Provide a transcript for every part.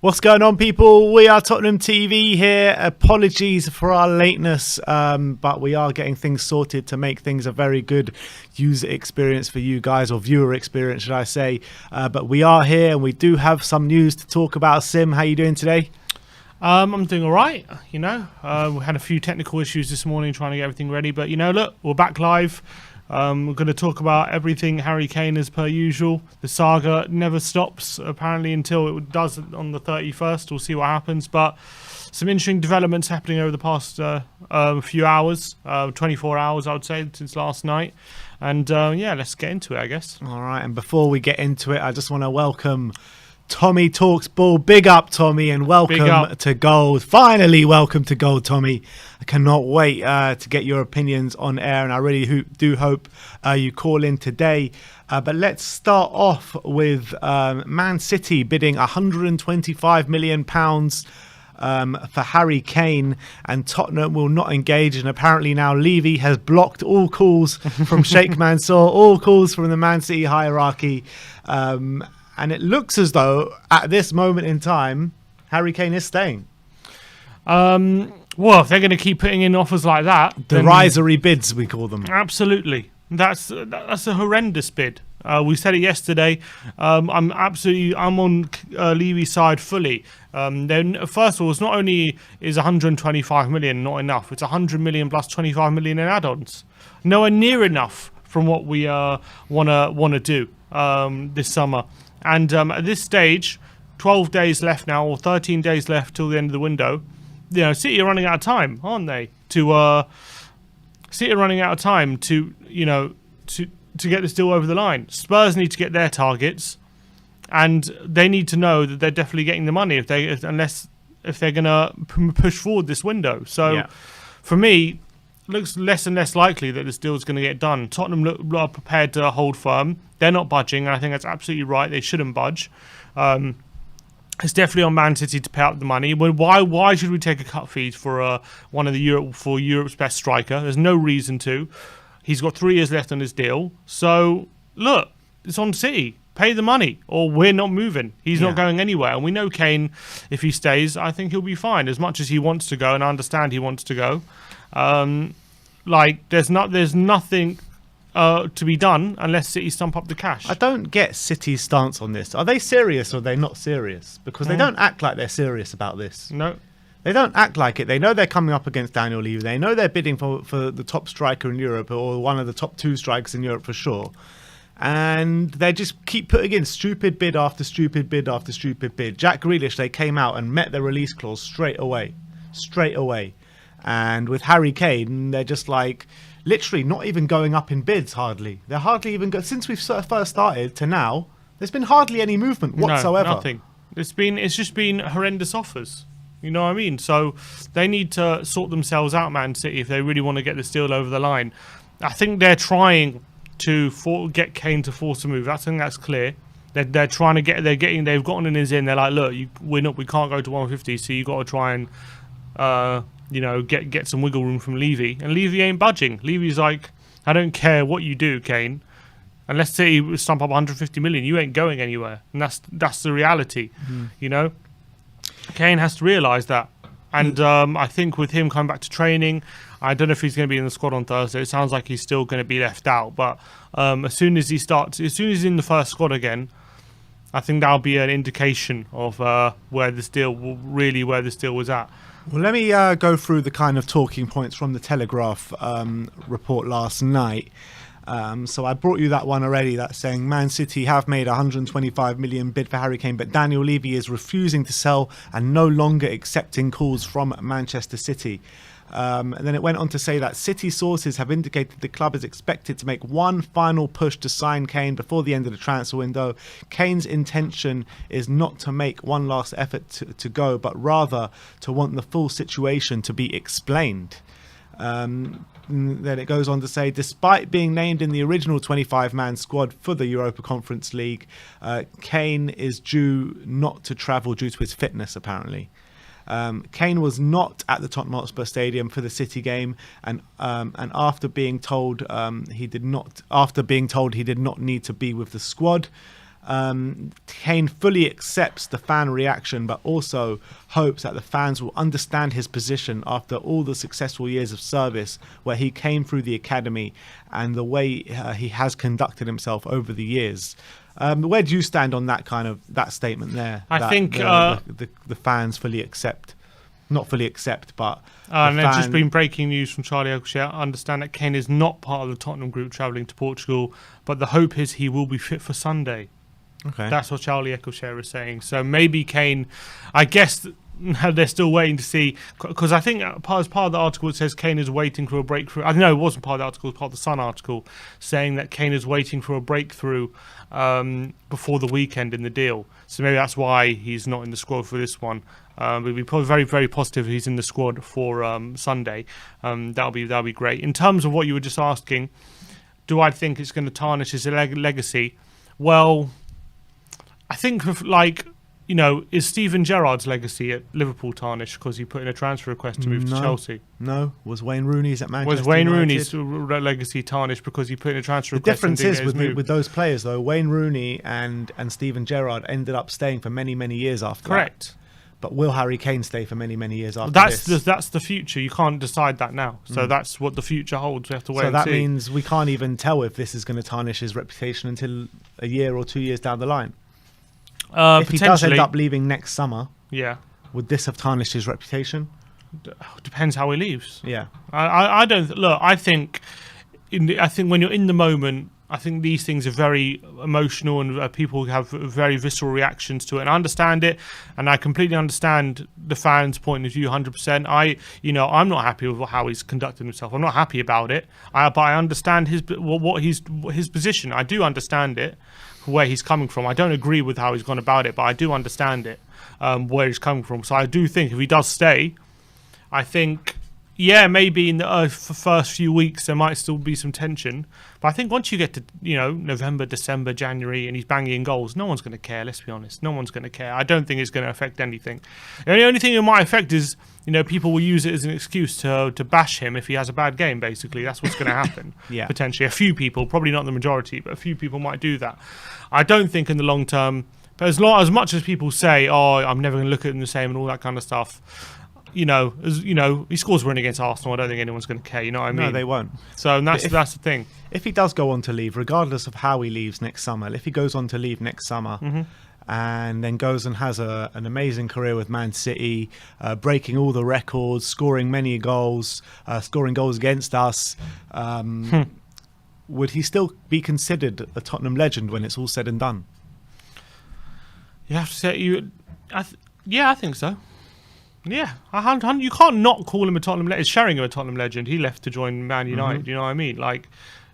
What's going on, people? We are Tottenham TV here. Apologies for our lateness, but we are getting things sorted to make things a very good user experience for you guys, or viewer experience, should I say. But we are here, and we do have some news to talk about. Sim, how are you doing today? I'm doing all right. We had a few technical issues this morning trying to get everything ready, but look, we're back live. We're going to talk about everything Harry Kane as per usual. The saga never stops, apparently, until it does on the 31st. We'll see what happens. But some interesting developments happening over the past few hours, 24 hours, I would say, since last night. And yeah, let's get into it, I guess. All right. And before we get into it, I just want to welcome Tommy Talks Ball. Big up, Tommy, and welcome to Gold. Finally, welcome to Gold, Tommy. I cannot wait to get your opinions on air, and I really do hope you call in today. But let's start off with Man City bidding £125 million for Harry Kane, and Tottenham will not engage. And apparently now Levy has blocked all calls from Sheikh Mansour, all calls from the Man City hierarchy. And it looks as though, at this moment in time, Harry Kane is staying. Well, if they're going to keep putting in offers like that... Derisory bids, we call them. Absolutely. That's a horrendous bid. We said it yesterday. I'm on Levy's side fully. Then, first of all, it's not only is 125 million not enough, it's 100 million plus 25 million in add-ons. Nowhere near enough from what we want to do this summer. And at this stage, 12 days left now, or 13 days left till the end of the window. City are running out of time, aren't they? City are running out of time to get this deal over the line. Spurs need to get their targets, and they need to know that they're definitely getting the money if they're going to push forward this window. So, for me, it looks less and less likely that this deal is going to get done. Tottenham are prepared to hold firm. They're not budging, and I think that's absolutely right. They shouldn't budge. It's definitely on Man City to pay out the money. Why should we take a cut fee for one of Europe's best striker? There's no reason to. He's got 3 years left on his deal. So look, it's on City. Pay the money, or we're not moving. He's not going anywhere. And we know Kane, if he stays, I think he'll be fine. As much as he wants to go, and I understand he wants to go. There's nothing to be done unless City stump up the cash. I don't get City's stance on this. Are they serious or are they not serious? Because they don't act like they're serious about this. No. They don't act like it. They know they're coming up against Daniel Levy. They know they're bidding for the top striker in Europe, or one of the top 2 strikers in Europe for sure. And they just keep putting in stupid bid after stupid bid after stupid bid. Jack Grealish, they came out and met the release clause straight away. And with Harry Kane, they're just literally not even going up in bids, hardly. They're hardly even since we've first started to now, there's been hardly any movement whatsoever. No, nothing. It's just been horrendous offers. You know what I mean? So they need to sort themselves out, Man City, if they really want to get this deal over the line. I think they're trying to get Kane to force a move. I think that's clear. They're trying to get. They've gotten in his in. They're like, look, we can't go to 150. So you got to try and get some wiggle room from Levy. And Levy ain't budging. Levy's like, I don't care what you do, Kane. Unless City stump up 150 million, you ain't going anywhere. And that's the reality. Kane has to realise that. And I think with him coming back to training, I don't know if he's going to be in the squad on Thursday. It sounds like he's still going to be left out. But as soon as he's in the first squad again, I think that'll be an indication of where this deal was at. Well, let me go through the kind of talking points from the Telegraph report last night. So I brought you that one already, that's saying Man City have made a 125 million bid for Harry Kane, but Daniel Levy is refusing to sell and no longer accepting calls from Manchester City. And then it went on to say that City sources have indicated the club is expected to make one final push to sign Kane before the end of the transfer window. Kane's intention is not to make one last effort to go, but rather to want the full situation to be explained. Then it goes on to say, despite being named in the original 25-man squad for the Europa Conference League, Kane is due not to travel due to his fitness, apparently. Kane was not at the Tottenham Hotspur Stadium for the City game, and after being told he did not need to be with the squad, Kane fully accepts the fan reaction, but also hopes that the fans will understand his position after all the successful years of service where he came through the academy and the way he has conducted himself over the years. Where do you stand on that statement there? I think the fans fully accept, not fully accept, but and there's just been breaking news from Charlie Eccleshare. I understand that Kane is not part of the Tottenham group travelling to Portugal, but the hope is he will be fit for Sunday. Okay. That's what Charlie Eccleshare is saying. So maybe Kane, I guess they're still waiting to see, because I think as part of the article it says Kane is waiting for a breakthrough. I know it wasn't part of the article, it was part of the Sun article saying that Kane is waiting for a breakthrough before the weekend in the deal. So maybe that's why he's not in the squad for this one. We'll be very, very positive if he's in the squad for Sunday. That'll be great. In terms of what you were just asking, do I think it's going to tarnish his legacy? Well, I think is Steven Gerrard's legacy at Liverpool tarnished because he put in a transfer request to move to Chelsea? No. Was Wayne Rooney's at Manchester Was Wayne United? Rooney's legacy tarnished because he put in a transfer the request? The difference is with those players, though, Wayne Rooney and Steven Gerrard ended up staying for many, many years after Correct. That. But will Harry Kane stay for many, many years after this? That's the future. You can't decide that now. So that's what the future holds. We have to wait and see. So that means we can't even tell if this is going to tarnish his reputation until a year or 2 years down the line. If he does end up leaving next summer, would this have tarnished his reputation? Depends how he leaves. Yeah, I don't look. I think when you're in the moment, I think these things are very emotional and people have very visceral reactions to it. And I understand it, and I completely understand the fans' point of view 100%. I'm not happy with how he's conducted himself. I'm not happy about it. But I understand his position. I do understand it. Where he's coming from. I don't agree with how he's gone about it, but I do understand it, where he's coming from. So I do think if he does stay, I think, maybe in the first few weeks there might still be some tension. But I think once you get to, November, December, January, and he's banging in goals, no one's going to care, let's be honest. No one's going to care. I don't think it's going to affect anything. The only thing it might affect is, people will use it as an excuse to bash him if he has a bad game, basically. That's what's going to happen, potentially. A few people, probably not the majority, but a few people might do that. I don't think in the long term, but as much as people say, I'm never going to look at him the same and all that kind of stuff, he scores a win against Arsenal. I don't think anyone's going to care. You know what I mean? No, they won't. So that's the thing. If he does go on to leave, regardless of how he leaves next summer, if he goes on to leave next summer and then goes and has an amazing career with Man City, breaking all the records, scoring many goals, scoring goals against us, would he still be considered a Tottenham legend when it's all said and done? You have to say I think so. Yeah, you can't not call him a Tottenham legend. Is Sheringham a Tottenham legend? He left to join Man United. You know what I mean?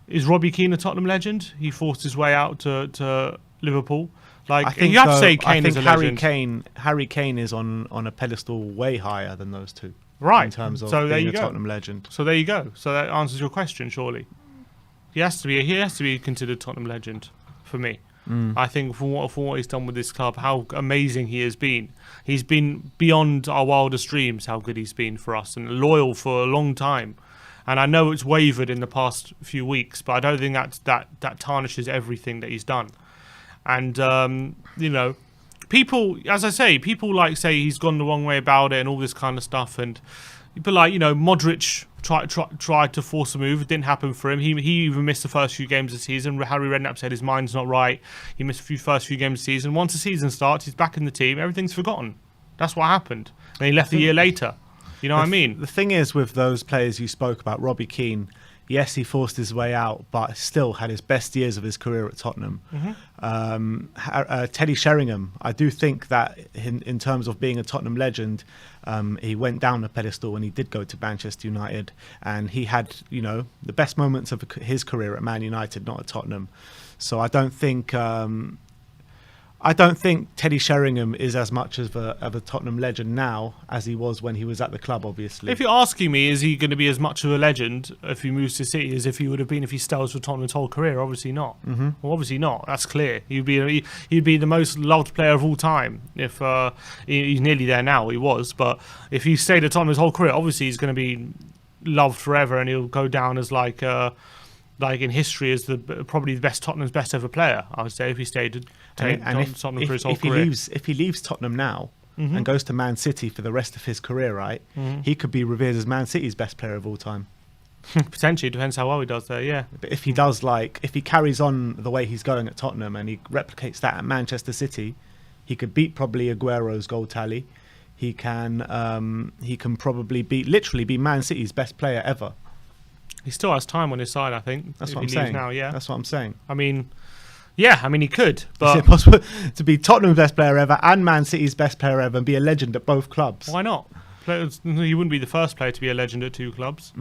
Is Robbie Keane a Tottenham legend? He forced his way out to Liverpool. I think you have to say Kane is a legend. Harry Kane is on a pedestal way higher than those two. Right. In terms of being a Tottenham legend. So there you go. So that answers your question, surely. He has to be considered Tottenham legend for me. I think for what he's done with this club, how amazing he has been. He's been beyond our wildest dreams how good he's been for us and loyal for a long time. And I know it's wavered in the past few weeks, but I don't think that tarnishes everything that he's done. And people, as I say, people say he's gone the wrong way about it and all this kind of stuff. And but Modric tried to force a move. It didn't happen for him. He even missed the first few games of the season. Harry Redknapp said his mind's not right. He missed first few games of the season. Once the season starts, he's back in the team. Everything's forgotten. That's what happened. And he left a year later. You know what I mean? The thing is with those players you spoke about, Robbie Keane, yes, he forced his way out, but still had his best years of his career at Tottenham. Teddy Sheringham, I do think that in terms of being a Tottenham legend, he went down a pedestal when he did go to Manchester United, and he had, the best moments of his career at Man United, not at Tottenham. So I don't think Teddy Sheringham is as much of a Tottenham legend now as he was when he was at the club, obviously. If you're asking me, is he going to be as much of a legend if he moves to City as if he would have been if he stays with Tottenham's whole career? Obviously not. Well, obviously not. That's clear. He'd be the most loved player of all time. If he's nearly there now, he was. But if he stayed at Tottenham's whole career, obviously he's going to be loved forever, and he'll go down as like in history as probably the best Tottenham's best ever player. I would say if he stayed at Tottenham for his whole career. If he leaves Tottenham now and goes to Man City for the rest of his career, right, he could be revered as Man City's best player of all time. Potentially, depends how well he does there. Yeah, but if he does, like, if he carries on the way he's going at Tottenham and he replicates that at Manchester City, he could beat probably Aguero's goal tally. He can probably literally be Man City's best player ever. He still has time on his side, I think. That's what I'm saying. Now, yeah. That's what I'm saying. I mean, yeah, I mean he could, but is it possible to be Tottenham's best player ever and Man City's best player ever and be a legend at both clubs? Why not? You wouldn't be the first player to be a legend at 2 clubs.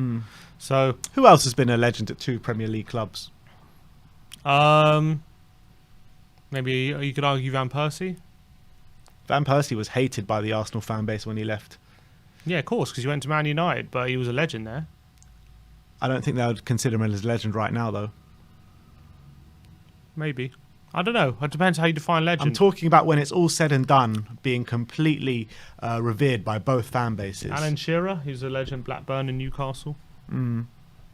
So who else has been a legend at 2 Premier League clubs? Maybe you could argue Van Persie. Van Persie was hated by the Arsenal fan base when he left. Yeah, of course, because he went to Man United, but he was a legend there. I don't think they would consider him as a legend right now, though. Maybe. I don't know. It depends how you define legend. I'm talking about when it's all said and done, being completely revered by both fan bases. Alan Shearer, he's a legend, Blackburn and Newcastle. When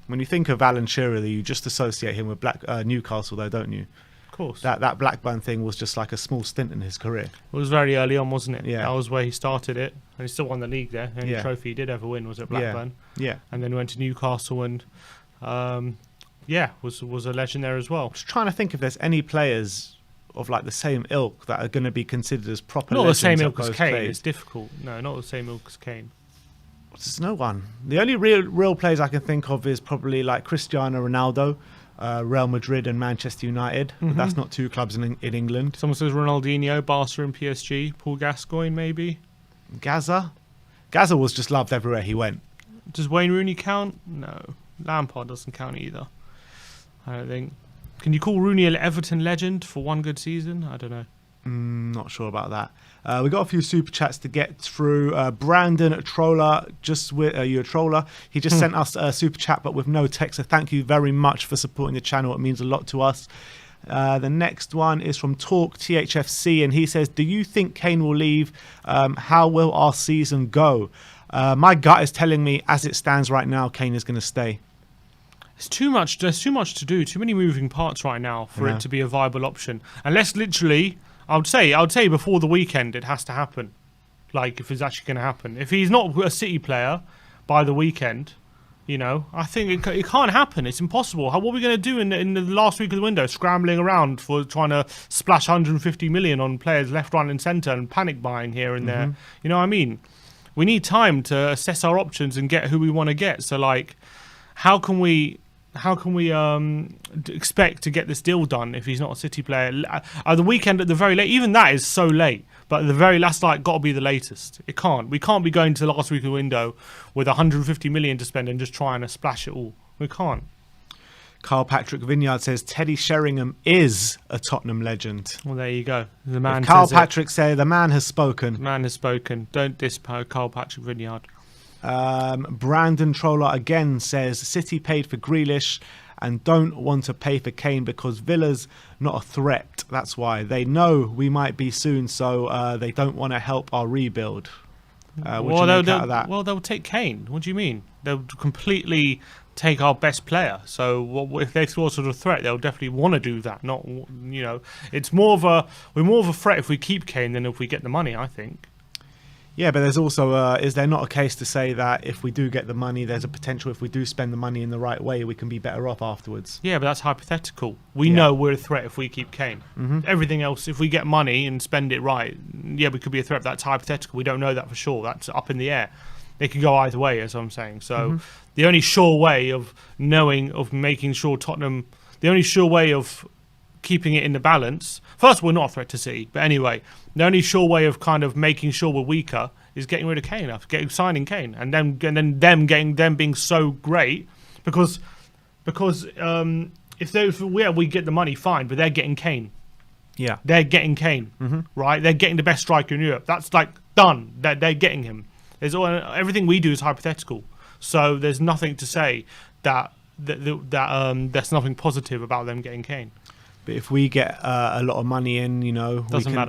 you think of Alan Shearer, you just associate him with Newcastle, though, don't you? Of course. That Blackburn thing was just like a small stint in his career. It was very early on, wasn't it? Yeah. That was where he started it. And he still won the league there. The only trophy he did ever win was at Blackburn. Yeah. And then went to Newcastle and... was a legend there as well. I'm just trying to think if there's any players of like the same ilk that are going to be considered as proper not legends. Not the same ilk as Kane. Played. It's difficult. No, not the same ilk as Kane. There's no one. The only real players I can think of is probably like Cristiano Ronaldo, Real Madrid and Manchester United. But that's not 2 clubs in England. Someone says Ronaldinho, Barca and PSG. Paul Gascoigne maybe. Gaza was just loved everywhere he went. Does Wayne Rooney count? No. Lampard doesn't count either. I don't think. Can you call Rooney an Everton legend for one good season? I don't know. Not sure about that. We got a few super chats to get through. Brandon Troller, you're a troller. He just sent us a super chat, but with no text. So thank you very much for supporting the channel. It means a lot to us. The next one is from Talk THFC, and he says, "Do you think Kane will leave? How will our season go?" My gut is telling me, as it stands right now, Kane is going to stay. It's too much. There's too much to do. Too many moving parts right now for it to be a viable option. Unless literally, I would say before the weekend it has to happen. Like if it's actually going to happen. If he's not a City player by the weekend, I think it can't happen. It's impossible. What are we going to do in the last week of the window? Scrambling around for trying to splash 150 million on players left, right, and centre and panic buying here and there. You know what I mean? We need time to assess our options and get who we want to get. So like, how can we expect to get this deal done if he's not a City player? The weekend at the very late, even that is so late. But at the very last night, got to be the latest. We can't be going to the last week of the window with 150 million to spend and just trying to splash it all. We can't. Carl Patrick Vineyard says Teddy Sheringham is a Tottenham legend. Well, there you go. The man. Carl Patrick says the man has spoken. The man has spoken. Don't diss Carl Patrick Vineyard. Brandon Troller again says City paid for Grealish and don't want to pay for Kane because Villa's not a threat. That's why they know we might be soon, so they don't want to help our rebuild. They'll take Kane. What do you mean? They'll completely take our best player. So if they saw sort of threat, they'll definitely want to do that. Not it's we're more of a threat if we keep Kane than if we get the money, I think. Yeah, but there's also, is there not a case to say that if we do get the money, there's a potential if we do spend the money in the right way, we can be better off afterwards? Yeah, but that's hypothetical. We know we're a threat if we keep Kane. Everything else, if we get money and spend it right, yeah, we could be a threat. But that's hypothetical. We don't know that for sure. That's up in the air. It could go either way, as I'm saying. So the only sure way of making sure Tottenham, the only sure way of keeping it in the balance. First, we're not a threat to City, but anyway, the only sure way of kind of making sure we're weaker is getting rid of Kane, signing Kane, and then them being so great because if we get the money, fine, but they're getting Kane. Yeah, they're getting Kane, right? They're getting the best striker in Europe. That's like done. They're getting him. Everything we do is hypothetical, so there's nothing to say that there's nothing positive about them getting Kane. But if we get a lot of money in,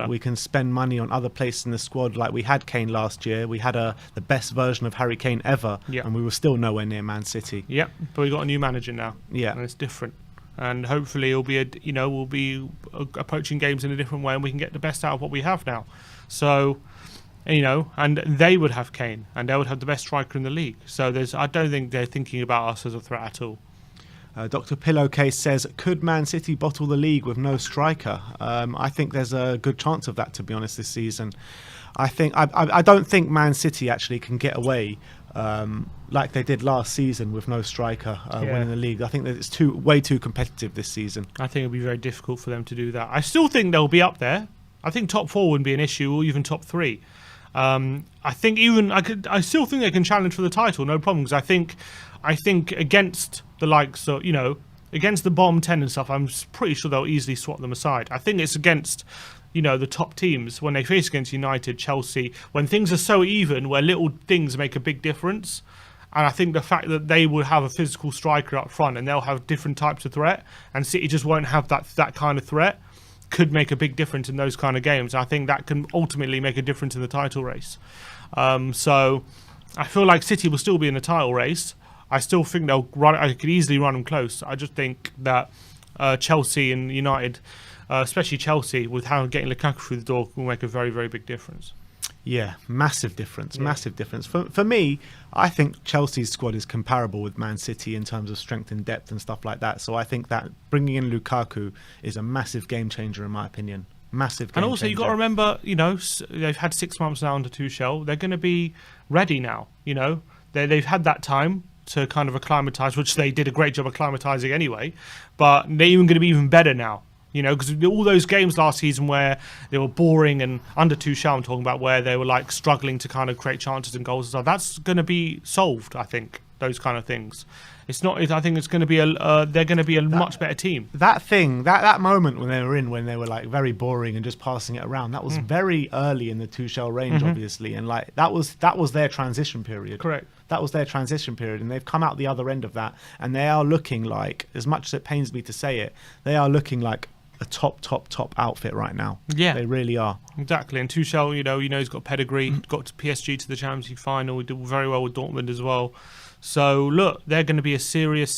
we can spend money on other places in the squad. Like we had Kane last year. We had the best version of Harry Kane ever, and we were still nowhere near Man City. Yep, but we got a new manager now. Yeah, and it's different. And hopefully it'll be we'll be approaching games in a different way, and we can get the best out of what we have now. So, and they would have Kane, and they would have the best striker in the league. So I don't think they're thinking about us as a threat at all. Dr. Pillowcase says, could Man City bottle the league with no striker? I think there's a good chance of that, to be honest, this season. I don't think Man City actually can get away like they did last season with no striker winning the league. I think that it's way too competitive this season. I think it'll be very difficult for them to do that. I still think they'll be up there. I think top 4 wouldn't be an issue, or even top 3. I still think they can challenge for the title, no problem. Because I think against the likes of, against the bottom 10 and stuff, I'm pretty sure they'll easily swap them aside. I think it's against, the top teams when they face against United, Chelsea, when things are so even, where little things make a big difference. And I think the fact that they will have a physical striker up front and they'll have different types of threat, and City just won't have that kind of threat, could make a big difference in those kind of games. I think that can ultimately make a difference in the title race. So I feel like City will still be in the title race. I still think they'll run. I could easily run them close. I just think that Chelsea and United, especially Chelsea, with how getting Lukaku through the door, will make a very, very big difference. Yeah, massive difference. Massive difference. For me, I think Chelsea's squad is comparable with Man City in terms of strength and depth and stuff like that. So I think that bringing in Lukaku is a massive game changer, in my opinion. Massive game changer. And also, you've got to remember, they've had 6 months now under Tuchel. They're going to be ready now. They've had that time to kind of acclimatise, which they did a great job acclimatising anyway. But they're even going to be even better now. Because all those games last season where they were boring, and under Tuchel I'm talking about, where they were like struggling to kind of create chances and goals and stuff, that's going to be solved, I think, those kind of things. It's not. I think it's going to be they're going to be a much better team. That moment when they were like very boring and just passing it around, that was very early in the Tuchel range, obviously, and like that was their transition period. Correct. That was their transition period, and they've come out the other end of that, and they are looking like, as much as it pains me to say it, they are looking like a top outfit right now. Yeah, they really are. Exactly. And Tuchel, he's got pedigree. Got to PSG to the Champions League final. He did very well with Dortmund as well. So look, they're going to be a serious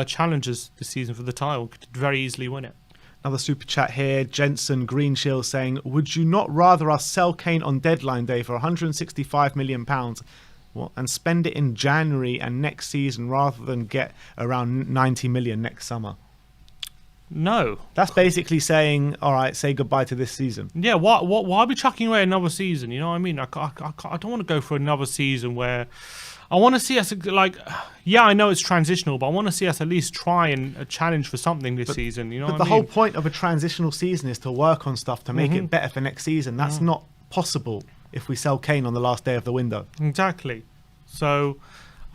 challengers this season for the title. Could very easily win it. Another super chat here, Jensen Greenshield saying, "Would you not rather us sell Kane on deadline day for £165 million and spend it in January and next season rather than get around 90 million next summer?" No. That's basically saying, all right, say goodbye to this season. Yeah, why are we chucking away another season? You know what I mean? I don't want to go for another season where... I want to see us, I know it's transitional, but I want to see us at least try and challenge for something this season. But the whole point of a transitional season is to work on stuff to make it better for next season. That's not possible if we sell Kane on the last day of the window. Exactly. So...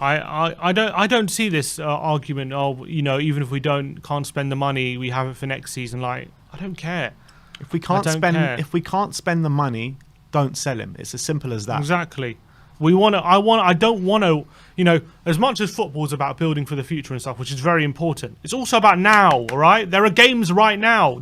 I don't see this argument of even if we can't spend the money, we have it for next season. Like, I don't care. If we can't spend the money, don't sell him. It's as simple as that. Exactly. I don't want to, as much as football is about building for the future and stuff, which is very important, it's also about now, all right? There are games right now.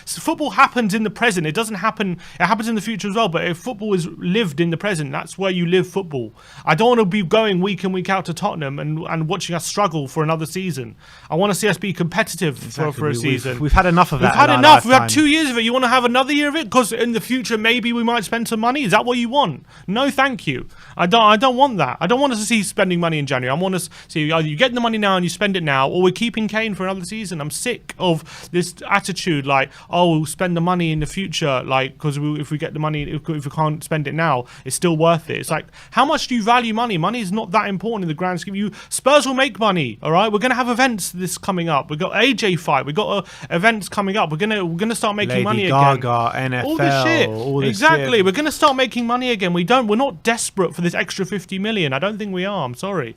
Football happens in the present. It happens in the future as well, but if football is lived in the present, that's where you live football. I don't want to be going week in, week out to Tottenham and watching us struggle for another season. I want to see us be competitive for a season. We've had enough of that. We've had enough. We've had 2 years of it. You want to have another year of it? Because in the future, maybe we might spend some money. Is that what you want? No, thank you. I don't want that. I don't want us to see spending money in January. I want us to see either you get the money now and you spend it now, or we're keeping Kane for another season. I'm sick of this attitude like, oh, we'll spend the money in the future, like, because if we get the money, if we can't spend it now, it's still worth it. It's like, how much do you value money? Money is not that important in the grand scheme. Spurs will make money, all right? We're going to have events this coming up. We've got AJ fight. We've got events coming up. We're gonna start making money again. Lady Gaga, NFL, all this shit. Exactly. Shit. We're going to start making money again. We're not desperate for this extra 50 million. I don't think we are. I'm sorry.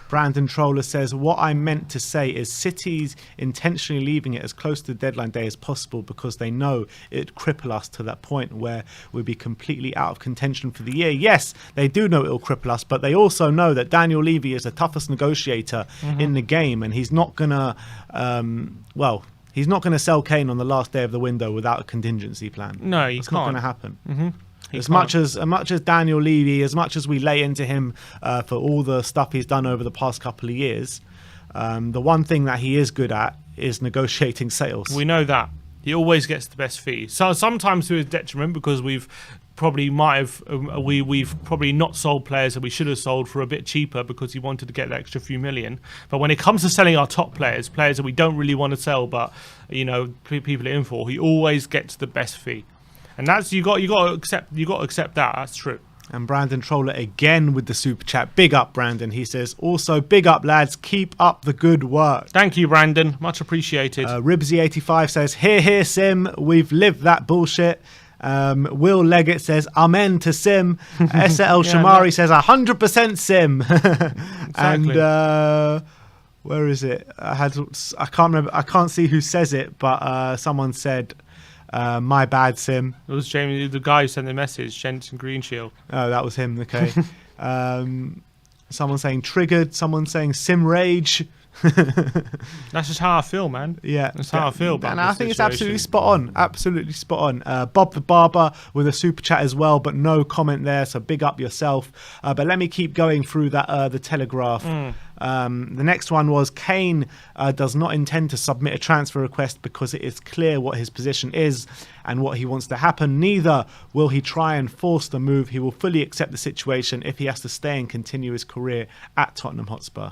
Brandon Troller says, what I meant to say is City's intentionally leaving it as close to the deadline day as possible because they know it'd cripple us to that point where we'd be completely out of contention for the year. Yes, they do know it'll cripple us, but they also know that Daniel Levy is the toughest negotiator in the game, and he's not going to, He's not going to sell Kane on the last day of the window without a contingency plan. No, it's not going to happen. As much as Daniel Levy, as much as we lay into him for all the stuff he's done over the past couple of years, the one thing that he is good at is negotiating sales. We know that. He always gets the best fee. So sometimes to his detriment, because we've probably not sold players that we should have sold for a bit cheaper because he wanted to get the extra few million. But when it comes to selling our top players that we don't really want to sell, but people are in for, he always gets the best fee, and that's you got to accept that. That's true. And Brandon Troller again with the super chat. Big up, Brandon. He says, also, big up, lads. Keep up the good work. Thank you, Brandon. Much appreciated. Ribsy85 says, hear, Sim. We've lived that bullshit. Will Leggett says, amen to Sim. SL Shamari says, 100% Sim. Exactly. And where is it? I can't remember. I can't see who says it, but someone said, my bad, Sim. It was Jamie, the guy who sent the message, Jensen Greenshield. Oh, that was him. Okay. Someone saying triggered. Someone saying Sim rage. That's just how I feel, man. Yeah, that's how I feel about and this I think situation. it's absolutely spot on. Bob the Barber with a super chat as well, but no comment there, so big up yourself. But let me keep going through that the Telegraph. The next one was Kane does not intend to submit a transfer request because it is clear what his position is and what he wants to happen. Neither will he try and force the move. He will fully accept the situation if he has to stay and continue his career at Tottenham Hotspur.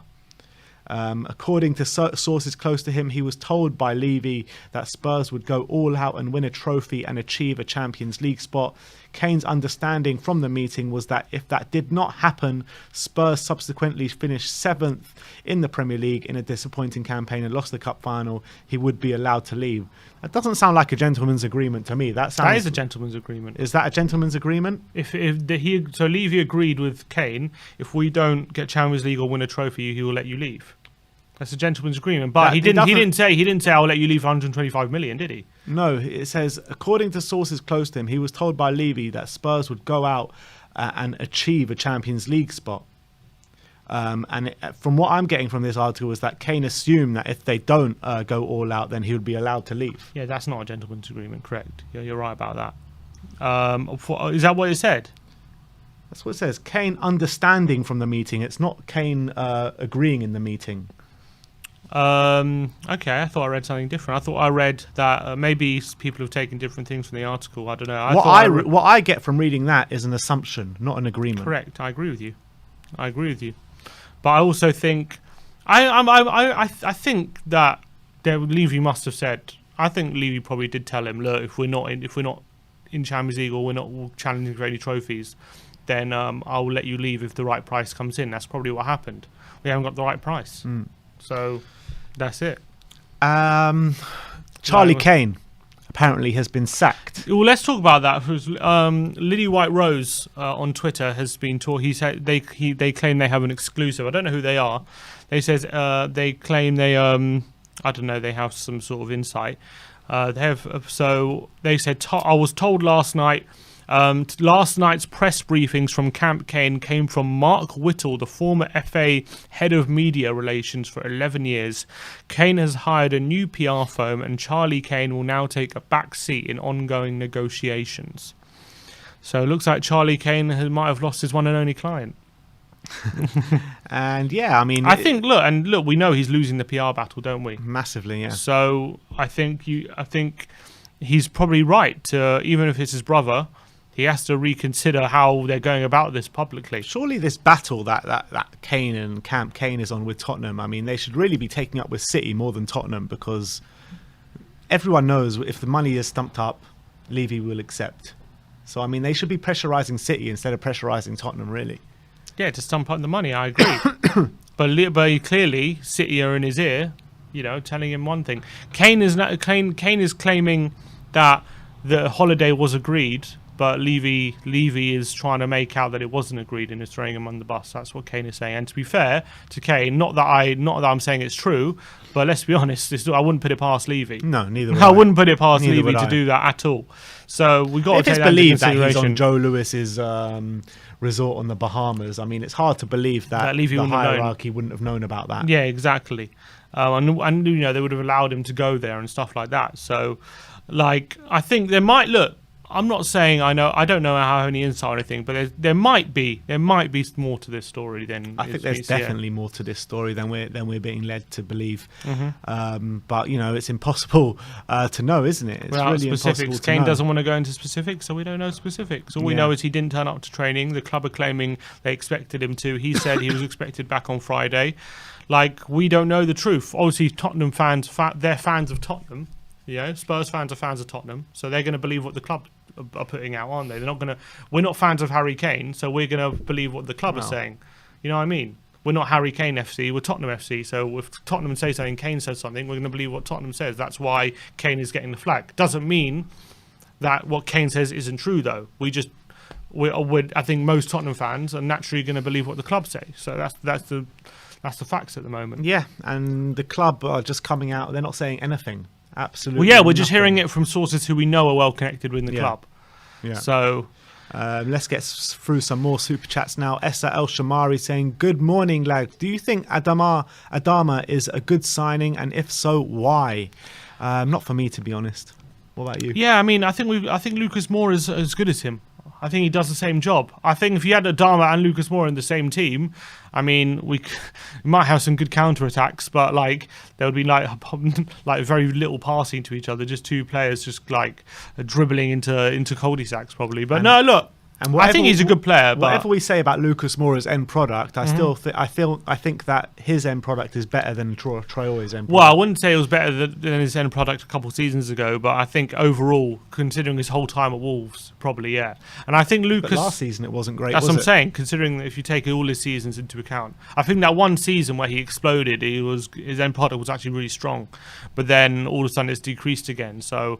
According to sources close to him, he was told by Levy that Spurs would go all out and win a trophy and achieve a Champions League spot. Kane's understanding from the meeting was that if that did not happen, Spurs subsequently finished 7th in the Premier League in a disappointing campaign and lost the cup final, he would be allowed to leave. That doesn't sound like a gentleman's agreement to me. That is a gentleman's agreement. Is that a gentleman's agreement? So Levy agreed with Kane, if we don't get Champions League or win a trophy, he will let you leave. That's a gentleman's agreement, but he didn't say I'll let you leave for 125 million, did he? No, it says according to sources close to him, he was told by Levy that Spurs would go out and achieve a Champions League spot. From what I'm getting from this article is that Kane assumed that if they don't go all out, then he would be allowed to leave. Yeah, that's not a gentleman's agreement. Correct. Yeah, you're right about that. Is that what it said? That's what it says. Kane understanding from the meeting. It's not Kane agreeing in the meeting. Okay, I thought I read something different. I thought I read that maybe people have taken different things from the article. I don't know. What I get from reading that is an assumption, not an agreement. Correct. I agree with you. But I also think I think that Levy must have said. I think Levy probably did tell him, look, if we're not in Champions League or we're not challenging for any trophies, then I'll let you leave if the right price comes in. That's probably what happened. We haven't got the right price. So that's it. Charlie Kane apparently has been sacked. Well, let's talk about that. Lily White Rose on Twitter has been taught. He said they claim they have an exclusive. I don't know who they are. They claim they I don't know. They have some sort of insight. They said I was told last night. Last night's press briefings from Camp Kane came from Mark Whittle, the former FA head of media relations for 11 years. Kane has hired a new PR firm and Charlie Kane will now take a back seat in ongoing negotiations. So it looks like Charlie Kane might have lost his one and only client. And yeah, I mean, I think look, we know he's losing the PR battle, don't we? Massively, yeah. So I think he's probably right to, even if it's his brother, he has to reconsider how they're going about this publicly. Surely this battle that Kane and Camp Kane is on with Tottenham, I mean, they should really be taking up with City more than Tottenham, because everyone knows if the money is stumped up, Levy will accept. So, I mean, they should be pressurising City instead of pressurising Tottenham, really. Yeah, to stump up the money, I agree. but clearly, City are in his ear, telling him one thing. Kane is claiming that the holiday was agreed But Levy is trying to make out that it wasn't agreed and is throwing him on the bus. That's what Kane is saying. And to be fair to Kane, not that I'm saying it's true, but let's be honest, I wouldn't put it past Levy. No, neither would I wouldn't put it past Neither Levy would to I. do that at all. So we got to If take it's that into believed that consideration. he's on Joe Lewis's resort on the Bahamas, I mean, it's hard to believe that Levy the wouldn't have known. hierarchy wouldn't have known about that. Yeah, exactly. And you know, they would have allowed him to go there and stuff like that. So, like, I think there might look. I'm not saying I don't know how any insight or anything, but there might be more to this story than I think there's definitely more to this story than we're being led to believe. But you know, it's impossible to know, isn't it? It's Without really specifics. impossible to Kane know. doesn't want to go into specifics, so we don't know specifics. All we know is he didn't turn up to training. The club are claiming they expected him to. He said he was expected back on Friday. Like, we don't know the truth. Obviously, Tottenham fans, they're fans of Tottenham. Yeah, Spurs fans are fans of Tottenham, so they're going to believe what the club are putting out, aren't they? They're not going to. We're not fans of Harry Kane, so we're going to believe what the club are saying. You know what I mean? We're not Harry Kane FC. We're Tottenham FC. So if Tottenham say something, Kane says something, we're going to believe what Tottenham says. That's why Kane is getting the flag. Doesn't mean that what Kane says isn't true, though. I think most Tottenham fans are naturally going to believe what the club say. So that's the facts at the moment. Yeah, and the club are just coming out. They're not saying anything. Absolutely. Well, yeah, we're just nothing. hearing it from sources who we know are well connected with the club. Yeah. So let's get through some more super chats now. Essa El Shamari saying, "Good morning, lads. Do you think Adama is a good signing, and if so, why?" Not for me, to be honest. What about you? Yeah, I mean, I think Lucas Moore is as good as him. I think he does the same job. I think if you had Adama and Lucas Moore in the same team, I mean, we might have some good counter attacks, but like there would be like very little passing to each other, just two players just like dribbling into cul-de-sacs probably. But no, look. And I think he's a good player. But whatever we say about Lucas Moura's end product, I still I think that his end product is better than Traore's end product. Well, I wouldn't say it was better than his end product a couple of seasons ago, but I think overall, considering his whole time at Wolves, probably yeah. And I think Lucas. But last season it wasn't great. That's what I'm saying. Considering that if you take all his seasons into account, I think that one season where he exploded, his end product was actually really strong, but then all of a sudden it's decreased again. So.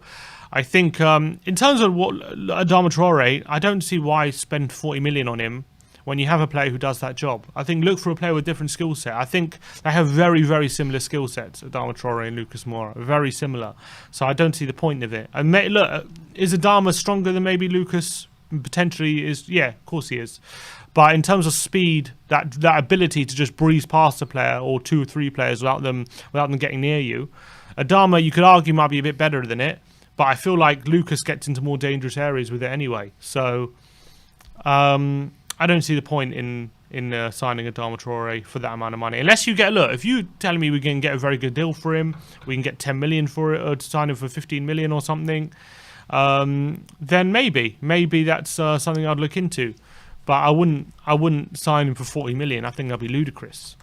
I think in terms of what Adama Traore, I don't see why spend 40 million on him when you have a player who does that job. I think look for a player with a different skill set. I think they have very, very similar skill sets, Adama Traore and Lucas Moura, very similar. So I don't see the point of it. And look, is Adama stronger than maybe Lucas? Potentially is. Yeah, of course he is. But in terms of speed, that ability to just breeze past a player or two or three players without them getting near you, Adama, you could argue, might be a bit better than it. But I feel like Lucas gets into more dangerous areas with it anyway. So I don't see the point in signing Adama Traore for that amount of money. Unless you if you telling me we can get a very good deal for him, we can get 10 million for it, or to sign him for 15 million or something, then maybe that's something I'd look into. But I wouldn't sign him for 40 million. I think that'd be ludicrous.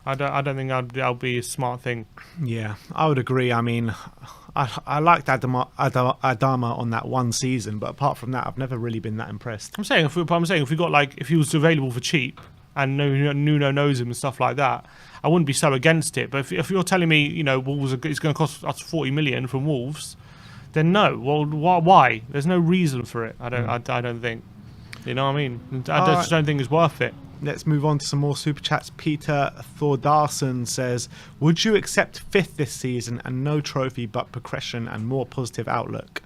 I don't think that'll be a smart thing. Yeah, I would agree. I mean, I liked Adama on that one season, but apart from that, I've never really been that impressed. I'm saying if we got if he was available for cheap and Nuno knows him and stuff like that, I wouldn't be so against it. But if you're telling me, Wolves it's going to cost us 40 million from Wolves, then no. Well, why? There's no reason for it. I don't think. You know what I mean? I just don't think it's worth it. Let's move on to some more super chats. Peter Thordarson says, "Would you accept fifth this season and no trophy but progression and more positive outlook?"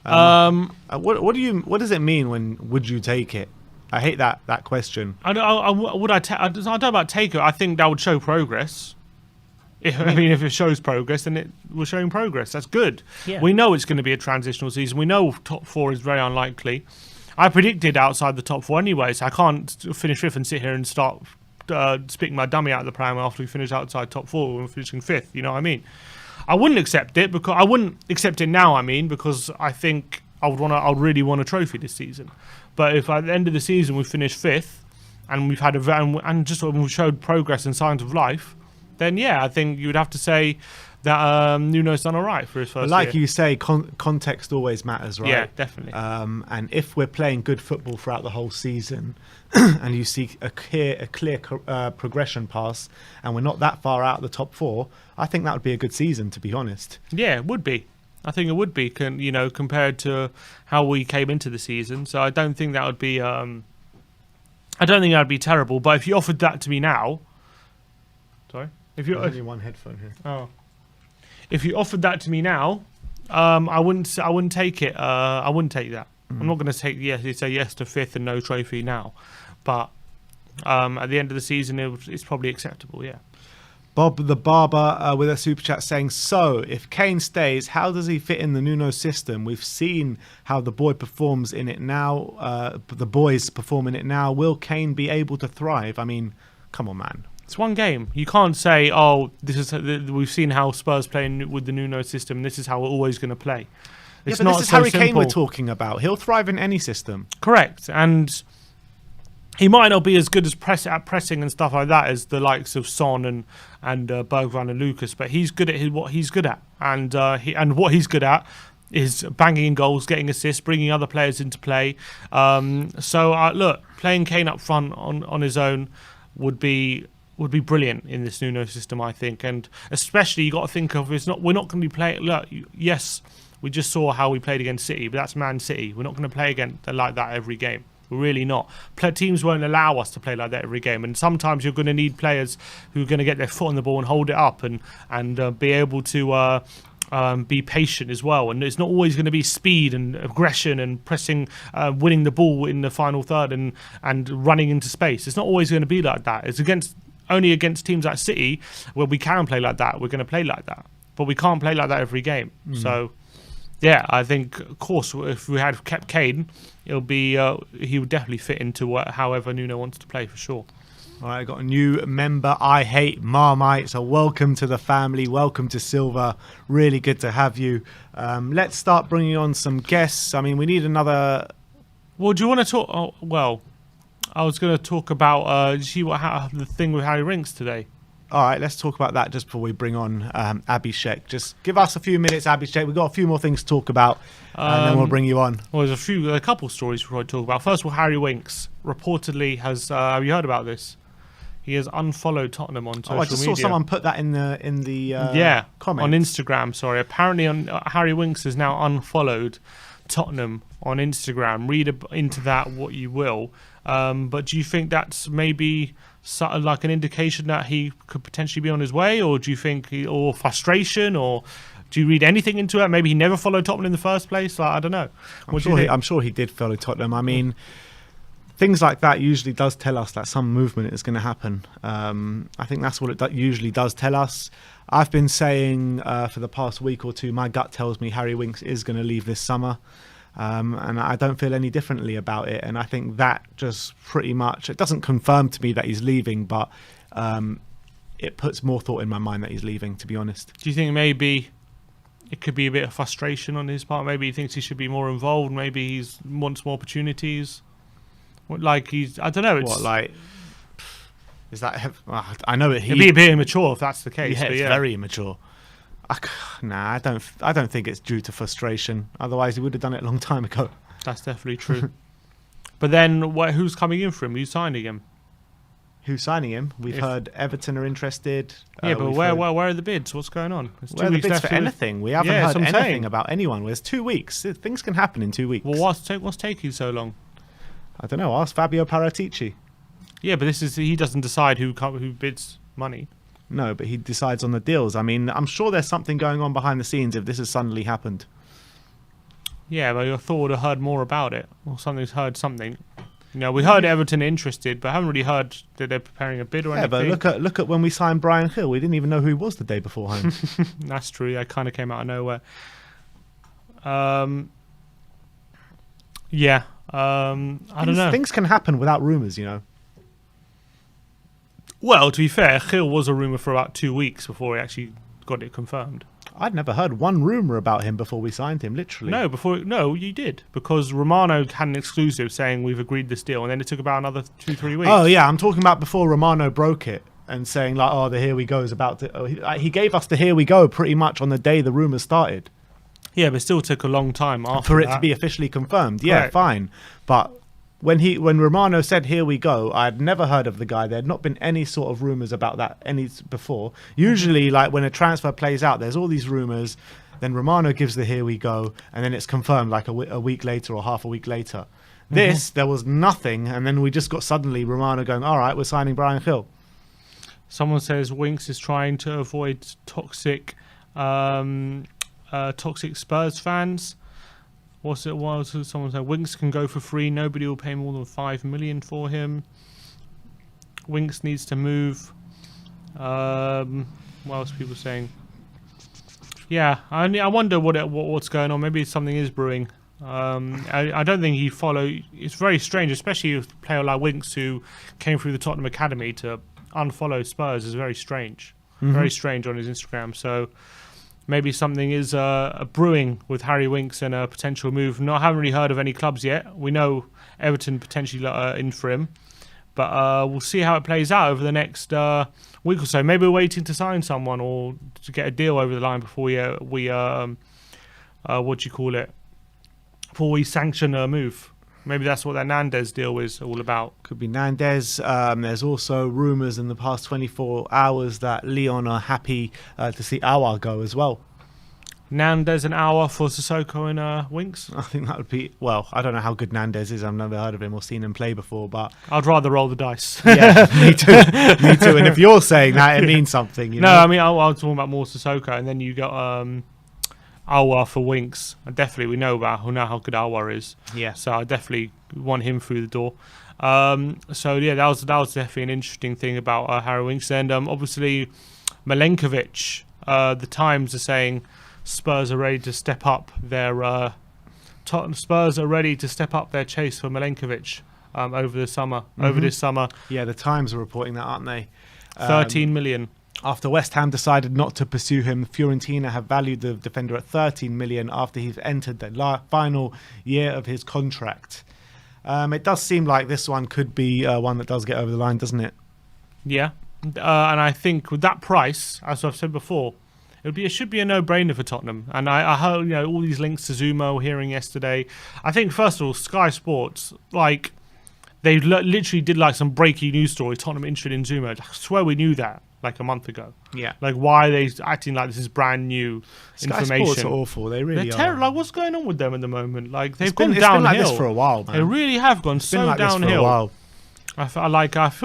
What does it mean when would you take it? I hate that question. I don't know about take it. I think that would show progress. If it shows progress, then it will showing progress. That's good. Yeah. We know it's going to be a transitional season. We know top four is very unlikely. I predicted outside the top four anyway, so I can't finish fifth and sit here and start spitting my dummy out of the pram after we finish outside top four and finishing fifth. You know what I mean? I wouldn't accept it now. I mean, because I think I'd really want a trophy this season. But if at the end of the season we finish fifth and we've had we've showed progress and signs of life, then yeah, I think you would have to say that Nuno's done all right for his first year. You say, context always matters, right? Yeah, definitely. And if we're playing good football throughout the whole season and you see a clear progression pass and we're not that far out of the top four, I think that would be a good season, to be honest. Yeah, it would be. I think it would be, compared to how we came into the season. So I don't think that would be. I don't think that would be terrible. But if you offered that to me now, if you only one headphone here. Oh, if you offered that to me now, I wouldn't take it. I wouldn't take that. I'm not going to say yes to fifth and no trophy now, but at the end of the season, it's probably acceptable. Yeah. Bob the Barber with a super chat saying, so if Kane stays, how does he fit in the Nuno system? We've seen how the boy performs in it now. The boys perform in it now. Will Kane be able to thrive? I mean, come on, man. It's one game. You can't say, "Oh, we've seen how Spurs play with the Nuno system. And this is how we're always going to play." It's not this is so Harry simple. Kane we're talking about. He'll thrive in any system. Correct, and he might not be as good as pressing and stuff like that as the likes of Son and Bergwijn and Lucas, but he's good at what he's good at, and what he's good at is banging in goals, getting assists, bringing other players into play. Look, playing Kane up front on his own would be brilliant in this Nuno system, I think, and especially you got to think of we're not going to be playing. Look, yes, we just saw how we played against City, but that's Man City. We're not going to play against like that every game. We're really not. Teams won't allow us to play like that every game, and sometimes you're going to need players who are going to get their foot on the ball and hold it up and be able to be patient as well. And it's not always going to be speed and aggression and pressing, winning the ball in the final third and running into space. It's not always going to be like that. It's only against teams like City where we can play like that. We're going to play like that, but we can't play like that every game. So. Yeah, I think, of course, if we had kept Kane, it'll be he would definitely fit into however Nuno wants to play for sure. All right, I got a new member. I hate Marmite. So welcome to the family. Welcome to Silver. Really good to have you. Let's start bringing on some guests. I mean, we need another. Well, do you want to talk? Oh, well, I was going to talk about the thing with Harry Winks today. All right, let's talk about that just before we bring on Abhishek. Just give us a few minutes, Abhishek. We've got a few more things to talk about, and then we'll bring you on. Well, there's a couple stories before I talk about. First of all, Harry Winks reportedly has. Have you heard about this? He has unfollowed Tottenham on social media. I just saw someone put that in the comments on Instagram. Sorry, apparently Harry Winks has now unfollowed Tottenham on Instagram. Read into that what you will. But do you think that's maybe like an indication that he could potentially be on his way, or do you think, or frustration, or do you read anything into it? Maybe he never followed Tottenham in the first place. I don't know. I'm sure he did follow Tottenham. I mean, things like that usually does tell us that some movement is going to happen. I think that's what it usually does tell us. I've been saying for the past week or two, my gut tells me Harry Winks is going to leave this summer. And I don't feel any differently about it. And I think that just pretty much, it doesn't confirm to me that he's leaving, but it puts more thought in my mind that he's leaving, to be honest. Do you think maybe it could be a bit of frustration on his part? Maybe he thinks he should be more involved. Maybe he wants more opportunities. I don't know. Is that, I know it. It'd be a bit immature if that's the case. Yeah, it's very immature. I don't think it's due to frustration. Otherwise, he would have done it a long time ago. That's definitely true. But then, who's coming in for him? Who's signing him? Who's signing him? We've heard Everton are interested. Yeah, but where are the bids? What's going on? Where are the bids for anything? We haven't heard anything about anyone. There's 2 weeks. Things can happen in 2 weeks. Well, what's taking so long? I don't know. Ask Fabio Paratici. Yeah, but he doesn't decide who bids money. No, but he decides on the deals. I mean, I'm sure there's something going on behind the scenes if this has suddenly happened. Yeah, but I thought would have heard more about it. Or something's heard something. We heard Everton interested, but haven't really heard that they're preparing a bid or anything. Yeah, but look at when we signed Brian Hill. We didn't even know who he was the day beforehand. That's true. That kind of came out of nowhere. I don't know. Things can happen without rumours, Well, to be fair, Hill was a rumour for about 2 weeks before he actually got it confirmed. I'd never heard one rumour about him before we signed him, literally. No, you did. Because Romano had an exclusive saying we've agreed this deal, and then it took about another 2-3 weeks. Oh, yeah, I'm talking about before Romano broke it and saying, the here we go is about to... he gave us the here we go pretty much on the day the rumours started. Yeah, but it still took a long time after for it to be officially confirmed. Yeah, right. Fine. But... When Romano said here we go, I had never heard of the guy. There had not been any sort of rumours about that before. Usually, like when a transfer plays out, there's all these rumours, Then Romano gives the here we go, and then it's confirmed like a week later or half a week later. This, there was nothing, and then we just got suddenly Romano going, all right, we're signing Brian Hill. Someone says Winks is trying to avoid toxic Spurs fans. What's it was? Someone said Winks can go for free. Nobody will pay more than $5 million for him. Winks needs to move. What else are people saying? Yeah, I wonder what's going on. Maybe something is brewing. I don't think he'd follow. It's very strange, especially with a player like Winks who came through the Tottenham Academy to unfollow Spurs is very strange. Very strange on his Instagram. So maybe something is brewing with Harry Winks and a potential move. I haven't really heard of any clubs yet. We know Everton potentially in for him. But we'll see how it plays out over the next week or so. Maybe we're waiting to sign someone or to get a deal over the line before before we sanction a move. Maybe that's what that Nandez deal is all about. Could be Nandez. There's also rumours in the past 24 hours that Lyon are happy to see Aouar go as well. Nandez and Aouar for Sissoko and Winks? I think that would be... Well, I don't know how good Nandez is. I've never heard of him or seen him play before, but... I'd rather roll the dice. Yeah, me too. Me too. And if you're saying that, it means something, you know? No, I mean, I was talking about more Sissoko, and then you got Aouar for Winks. And definitely, we know how good Aouar is. Yeah. So I definitely want him through the door. So, yeah, that was definitely an interesting thing about Harry Winks. And obviously, Milenkovic, the Times are saying... Spurs are ready to step up their chase for Milenkovic over this summer. Yeah, the Times are reporting that, aren't they? 13 million. After West Ham decided not to pursue him, Fiorentina have valued the defender at 13 million after he's entered the final year of his contract. It does seem like this one could be one that does get over the line, doesn't it? Yeah, and I think with that price, as I've said before, it should be a no-brainer for Tottenham. And I heard all these links to Zumo hearing yesterday. I think first of all, Sky Sports they literally did some breaking news story. Tottenham interested in Zumo. I swear we knew that a month ago. Yeah. Why are they acting like this is brand new information? Sky Sports are awful. They really are. What's going on with them at the moment? They've gone downhill. It's been like this for a while, man. They really have gone so like downhill. This for a while. I feel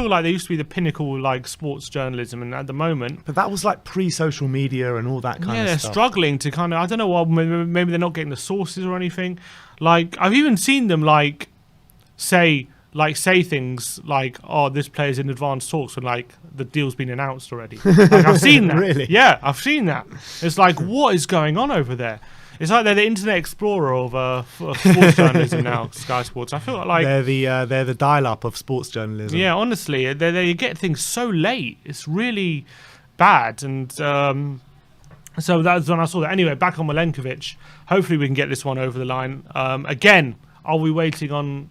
like they used to be the pinnacle sports journalism, and at the moment, but that was pre-social media and all that kind of stuff. Yeah, they're struggling to I don't know what. Maybe they're not getting the sources or anything. I've even seen them say things oh, this player's in advanced talks when the deal's been announced already. I've seen that. Really? Yeah, I've seen that. It's what is going on over there? It's like they're the Internet Explorer of sports journalism now, Sky Sports. I feel like they're the dial-up of sports journalism. Yeah, honestly, they get things so late. It's really bad, and so that's when I saw that. Anyway, back on Milenkovic. Hopefully, we can get this one over the line. Again, are we waiting on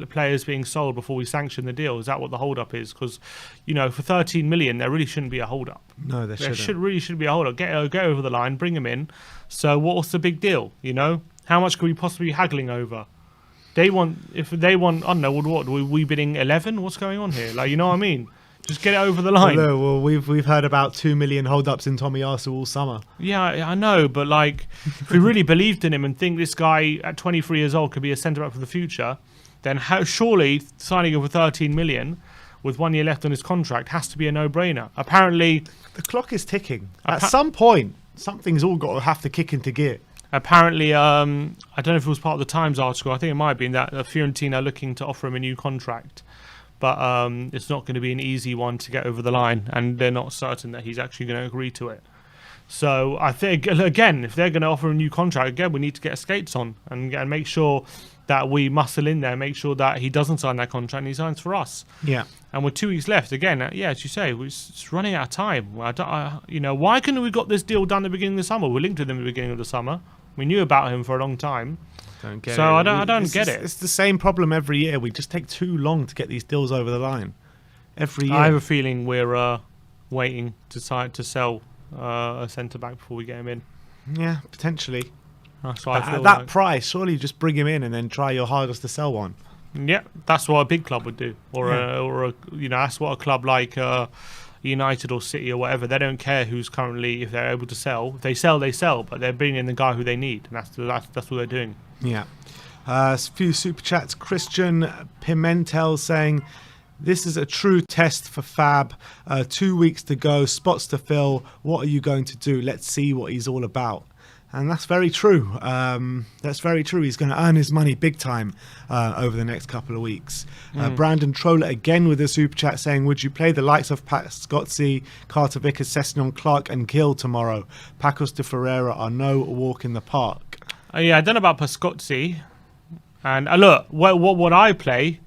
players being sold before we sanction the deal? Is that what the hold-up is? Because for 13 million, there really shouldn't be a hold-up. No, there shouldn't. Should be a hold-up. Get over the line, bring him in. So what's the big deal? How much could we possibly be haggling over? If they want, I don't know, what we bidding 11? What's going on here? You know what I mean? Just get it over the line. Well, we've heard about 2 million hold-ups in Tommy Arsenal all summer. Yeah, I know, but if we really believed in him and think this guy at 23 years old could be a centre-back for the future, then surely signing him for 13 million with 1 year left on his contract has to be a no-brainer. Apparently... The clock is ticking. At some point, something's all got to have to kick into gear. Apparently, I don't know if it was part of the Times article, I think it might have been that Fiorentina are looking to offer him a new contract. But it's not going to be an easy one to get over the line, and they're not certain that he's actually going to agree to it. So I think, again, if they're going to offer a new contract, again, we need to get skates on and make sure that we muscle in there, make sure that he doesn't sign that contract and he signs for us. Yeah. And with 2 weeks left, again, as you say, it's running out of time. Why couldn't we got this deal done at the beginning of the summer? We linked with him at the beginning of the summer. We knew about him for a long time. I don't get it. It's the same problem every year. We just take too long to get these deals over the line. Every year. I have a feeling we're waiting to sell a centre back before we get him in. Yeah, potentially. That's what I feel at that price, surely you just bring him in and then try your hardest to sell one. Yeah, that's what a big club would do, or that's what a club like United or City or whatever, they don't care who's currently, if they're able to sell. If they sell, they sell, but they're bringing in the guy who they need, and that's what they're doing. Yeah. A few super chats. Christian Pimentel saying, this is a true test for Fab. 2 weeks to go, spots to fill. What are you going to do? Let's see what he's all about. And that's very true. That's very true. He's going to earn his money big time over the next couple of weeks. Brandon Troller again with a super chat saying, would you play the likes of Pat Scotsy, Carter Vickers, Sessegnon, Clark and Gill tomorrow? Pacos de Ferreira are no walk in the park. Yeah, I don't know about Pascozzi. And look, what I play,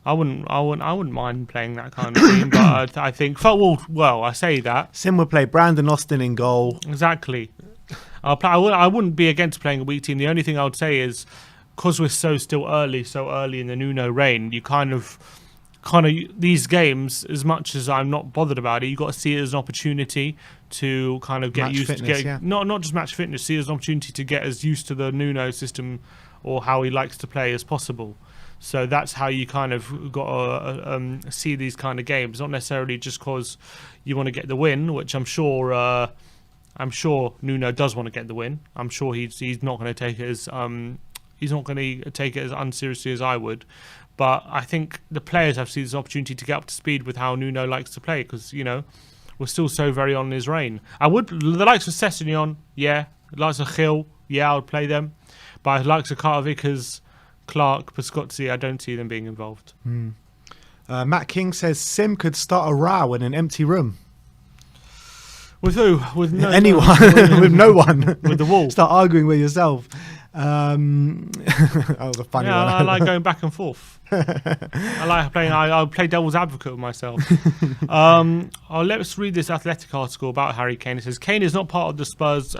I wouldn't mind playing that kind of team. But I think, well, I say that. Sim would play Brandon Austin in goal. Exactly. I wouldn't be against playing a weak team. The only thing I would say is, because we're so early in the Nuno reign, you kind of these games, as much as I'm not bothered about it, you got to see it as an opportunity to kind of get used to not just match fitness, see it as an opportunity to get as used to the Nuno system or how he likes to play as possible. So that's how you kind of got to see these kind of games, not necessarily just because you want to get the win, which I'm sure Nuno does want to get the win. I'm sure he's not going to take it as unseriously as I would. But I think the players have seen this opportunity to get up to speed with how Nuno likes to play, because we're still so very on in his reign. The likes of Sessegnon, yeah. The likes of Gil, yeah, I would play them. But the likes of Carter Vickers, Clark, Pascozzi, I don't see them being involved. Matt King says Sim could start a row in an empty room. With who? With anyone. With no one. With the wall. Start arguing with yourself. That was a funny one. I like going back and forth. I like playing. I'll play devil's advocate with myself. Let's read this Athletic article about Harry Kane. It says Kane is not part of the Spurs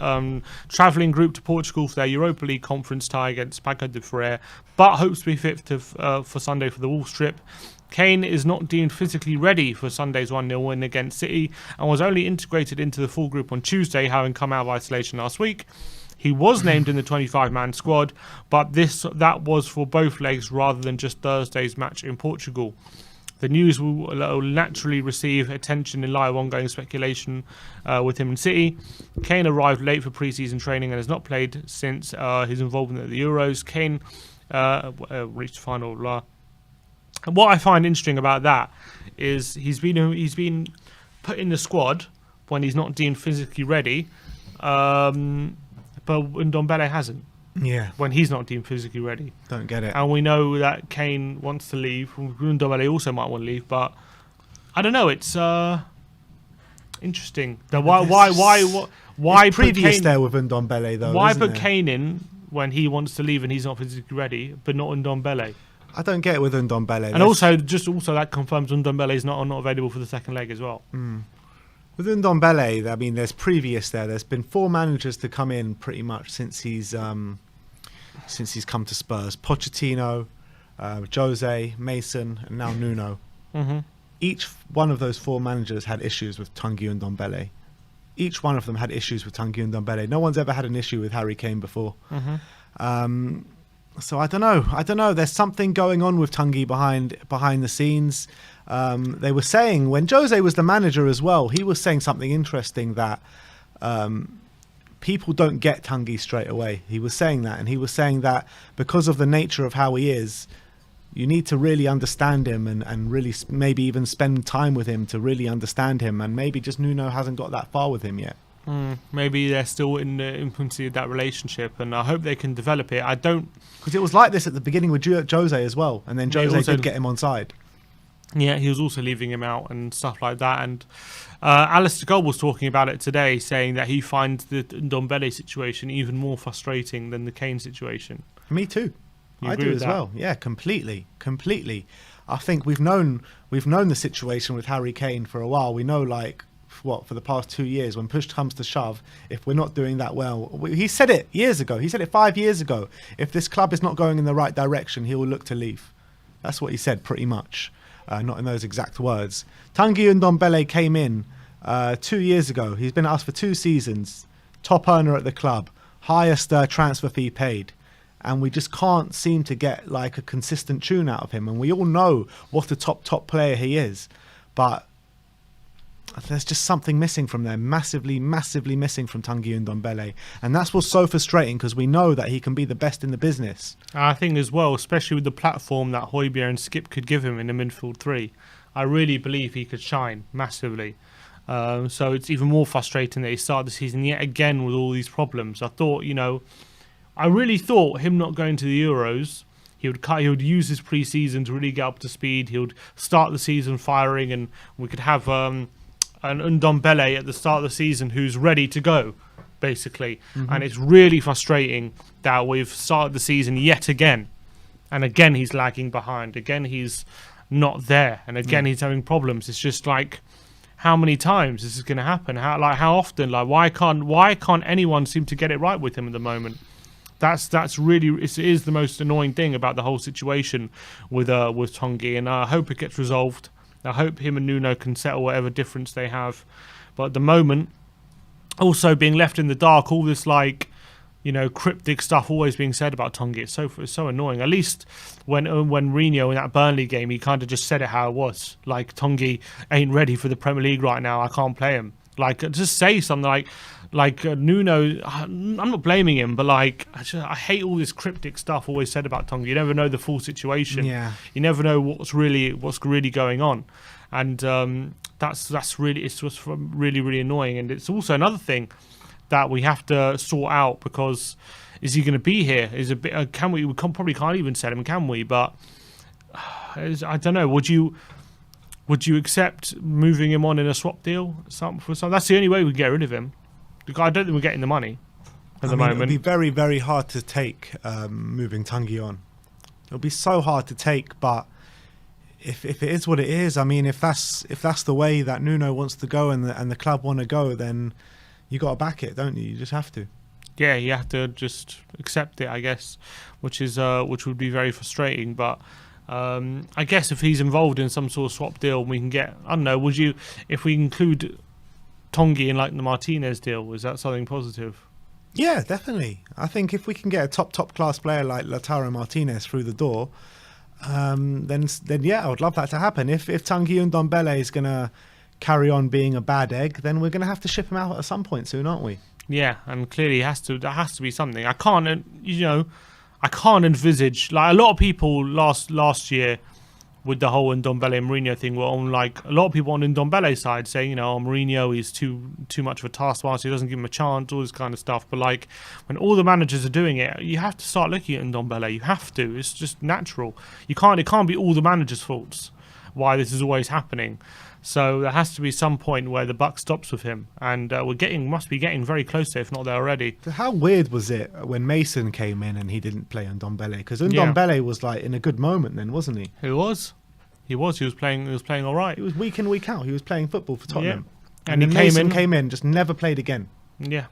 travelling group to Portugal for their Europa League conference tie against Paco de Ferreira, but hopes to be fit for Sunday for the Wolves trip. Kane is not deemed physically ready for Sunday's 1-0 win against City and was only integrated into the full group on Tuesday, having come out of isolation last week. He was named in the 25-man squad, but that was for both legs rather than just Thursday's match in Portugal. The news will naturally receive attention in light of ongoing speculation with him in City. Kane arrived late for pre-season training and has not played since his involvement at the Euros. Kane reached the final. And what I find interesting about that is he's been put in the squad when he's not deemed physically ready, but Ndombele hasn't. Yeah. When he's not deemed physically ready. Don't get it. And we know that Kane wants to leave. Ndombele also might want to leave, but I don't know. It's interesting. Why previous Kane, there with Ndombele though? Why put Kane in when he wants to leave and he's not physically ready, but not Ndombele? I don't get it with Ndombele. And also that confirms Ndombele is not available for the second leg as well. With Ndombele, I mean, there's previous there. There's been 4 managers to come in pretty much since he's come to Spurs. Pochettino, Jose, Mason, and now Nuno. Each one of those 4 managers had issues with Tanguy Ndombele. Each one of them had issues with Tanguy Ndombele. No one's ever had an issue with Harry Kane before. So I don't know. There's something going on with Tanguy behind the scenes. They were saying when Jose was the manager as well, he was saying something interesting that people don't get Tanguy straight away. He was saying that, and he was saying that because of the nature of how he is, you need to really understand him and really maybe even spend time with him to really understand him. And maybe just Nuno hasn't got that far with him yet. Maybe they're still in the infancy of that relationship, and I hope they can develop it. I don't, because it was like this at the beginning with Jose as well, and then Jose did get him on side. Yeah, he was also leaving him out and stuff like that. And Alistair Gold was talking about it today, saying that he finds the Ndombele situation even more frustrating than the Kane situation. Me too. I do as well. Yeah, completely. I think we've known the situation with Harry Kane for a while. We know, for the past 2 years, when push comes to shove, if we're not doing that well, he said it years ago. He said it 5 years ago. If this club is not going in the right direction, he will look to leave. That's what he said, pretty much. Not in those exact words. Tanguy Ndombele came in 2 years ago. He's been at us for 2 seasons. Top earner at the club. Highest transfer fee paid. And we just can't seem to get a consistent tune out of him. And we all know what a top player he is. But there's just something missing from there, massively missing from Tanguy Ndombele, and that's what's so frustrating because we know that he can be the best in the business. I think as well, especially with the platform that Højbjerg and Skip could give him in the midfield three, I really believe he could shine massively. So it's even more frustrating that he started the season yet again with all these problems. I thought, I really thought him not going to the Euros, he would use his pre-season to really get up to speed. He would start the season firing, and we could have an Ndombele at the start of the season who's ready to go, basically. Mm-hmm. And it's really frustrating that we've started the season yet again, and again he's lagging behind. Again he's not there, and again he's having problems. It's just like, how many times this is going to happen? How often? Why can't anyone seem to get it right with him at the moment? That's really, it is the most annoying thing about the whole situation with Tanguy, and I hope it gets resolved. I hope him and Nuno can settle whatever difference they have. But at the moment, also being left in the dark, all this cryptic stuff always being said about Tanguy, it's so annoying. At least when Mourinho in that Burnley game, he kind of just said it how it was. Like, Tanguy ain't ready for the Premier League right now, I can't play him. Just say something like Nuno. I'm not blaming him, but I hate all this cryptic stuff always said about Tanguy. You never know the full situation. Yeah. You never know what's really going on, and that's really really annoying. And it's also another thing that we have to sort out, because is he going to be here? Is a bit probably can't even sell him, can we? But I don't know. Would you accept moving him on in a swap deal for some? That's the only way we can get rid of him. I don't think we're getting the money at the moment. It'll be very, very hard to take moving Tanguy on. It'll be so hard to take, but if it is what it is, I mean, if that's the way that Nuno wants to go and the club want to go, then you got to back it, don't you? You just have to. Yeah, you have to just accept it, I guess, which would be very frustrating, but. I guess if he's involved in some sort of swap deal, we can get, I don't know, if we include Tanguy in the Martinez deal, is that something positive? Yeah, definitely. I think if we can get a top class player like Lautaro Martinez through the door, then yeah, I would love that to happen. If Tanguy Ndombele is going to carry on being a bad egg, then we're going to have to ship him out at some point soon, aren't we? Yeah, and clearly there has to be something. I can't envisage, a lot of people last year with the whole Ndombele and Mourinho thing were on, a lot of people on Ndombele's side saying, Mourinho is too much of a taskmaster, he doesn't give him a chance, all this kind of stuff. But when all the managers are doing it, you have to start looking at Ndombele. You have to. It's just natural. It can't be all the managers' faults why this is always happening. So there has to be some point where the buck stops with him, and must be getting very close there, if not there already. How weird was it when Mason came in and he didn't play Ndombele? Because Ndombele was in a good moment then, wasn't he? He was. He was playing all right. He was week in, week out. He was playing football for Tottenham. Yeah. And Mason came in, just never played again. Yeah.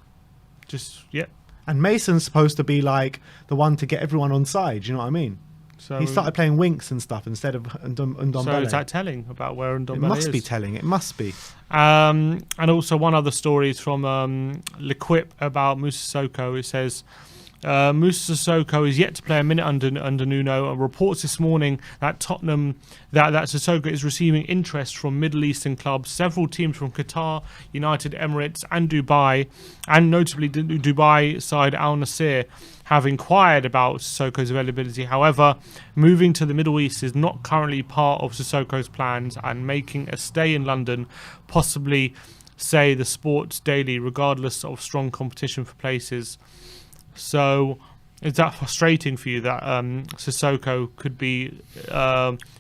And Mason's supposed to be the one to get everyone on side. You know what I mean? So he started playing Winks and stuff instead of Ndombele. So is that telling about where Ndombele is? It must be telling. It must be. And also one other story is from L'Equipe about Moussa Sissoko. It says, Moussa Sissoko is yet to play a minute under Nuno. Reports this morning that Tottenham, that Sissoko is receiving interest from Middle Eastern clubs. Several teams from Qatar, United Emirates and Dubai, and notably Dubai side Al Nassr, have inquired about Sissoko's availability. However, moving to the Middle East is not currently part of Sissoko's plans, and making a stay in London, possibly, say the Sports Daily, regardless of strong competition for places. So, is that frustrating for you that Sissoko could be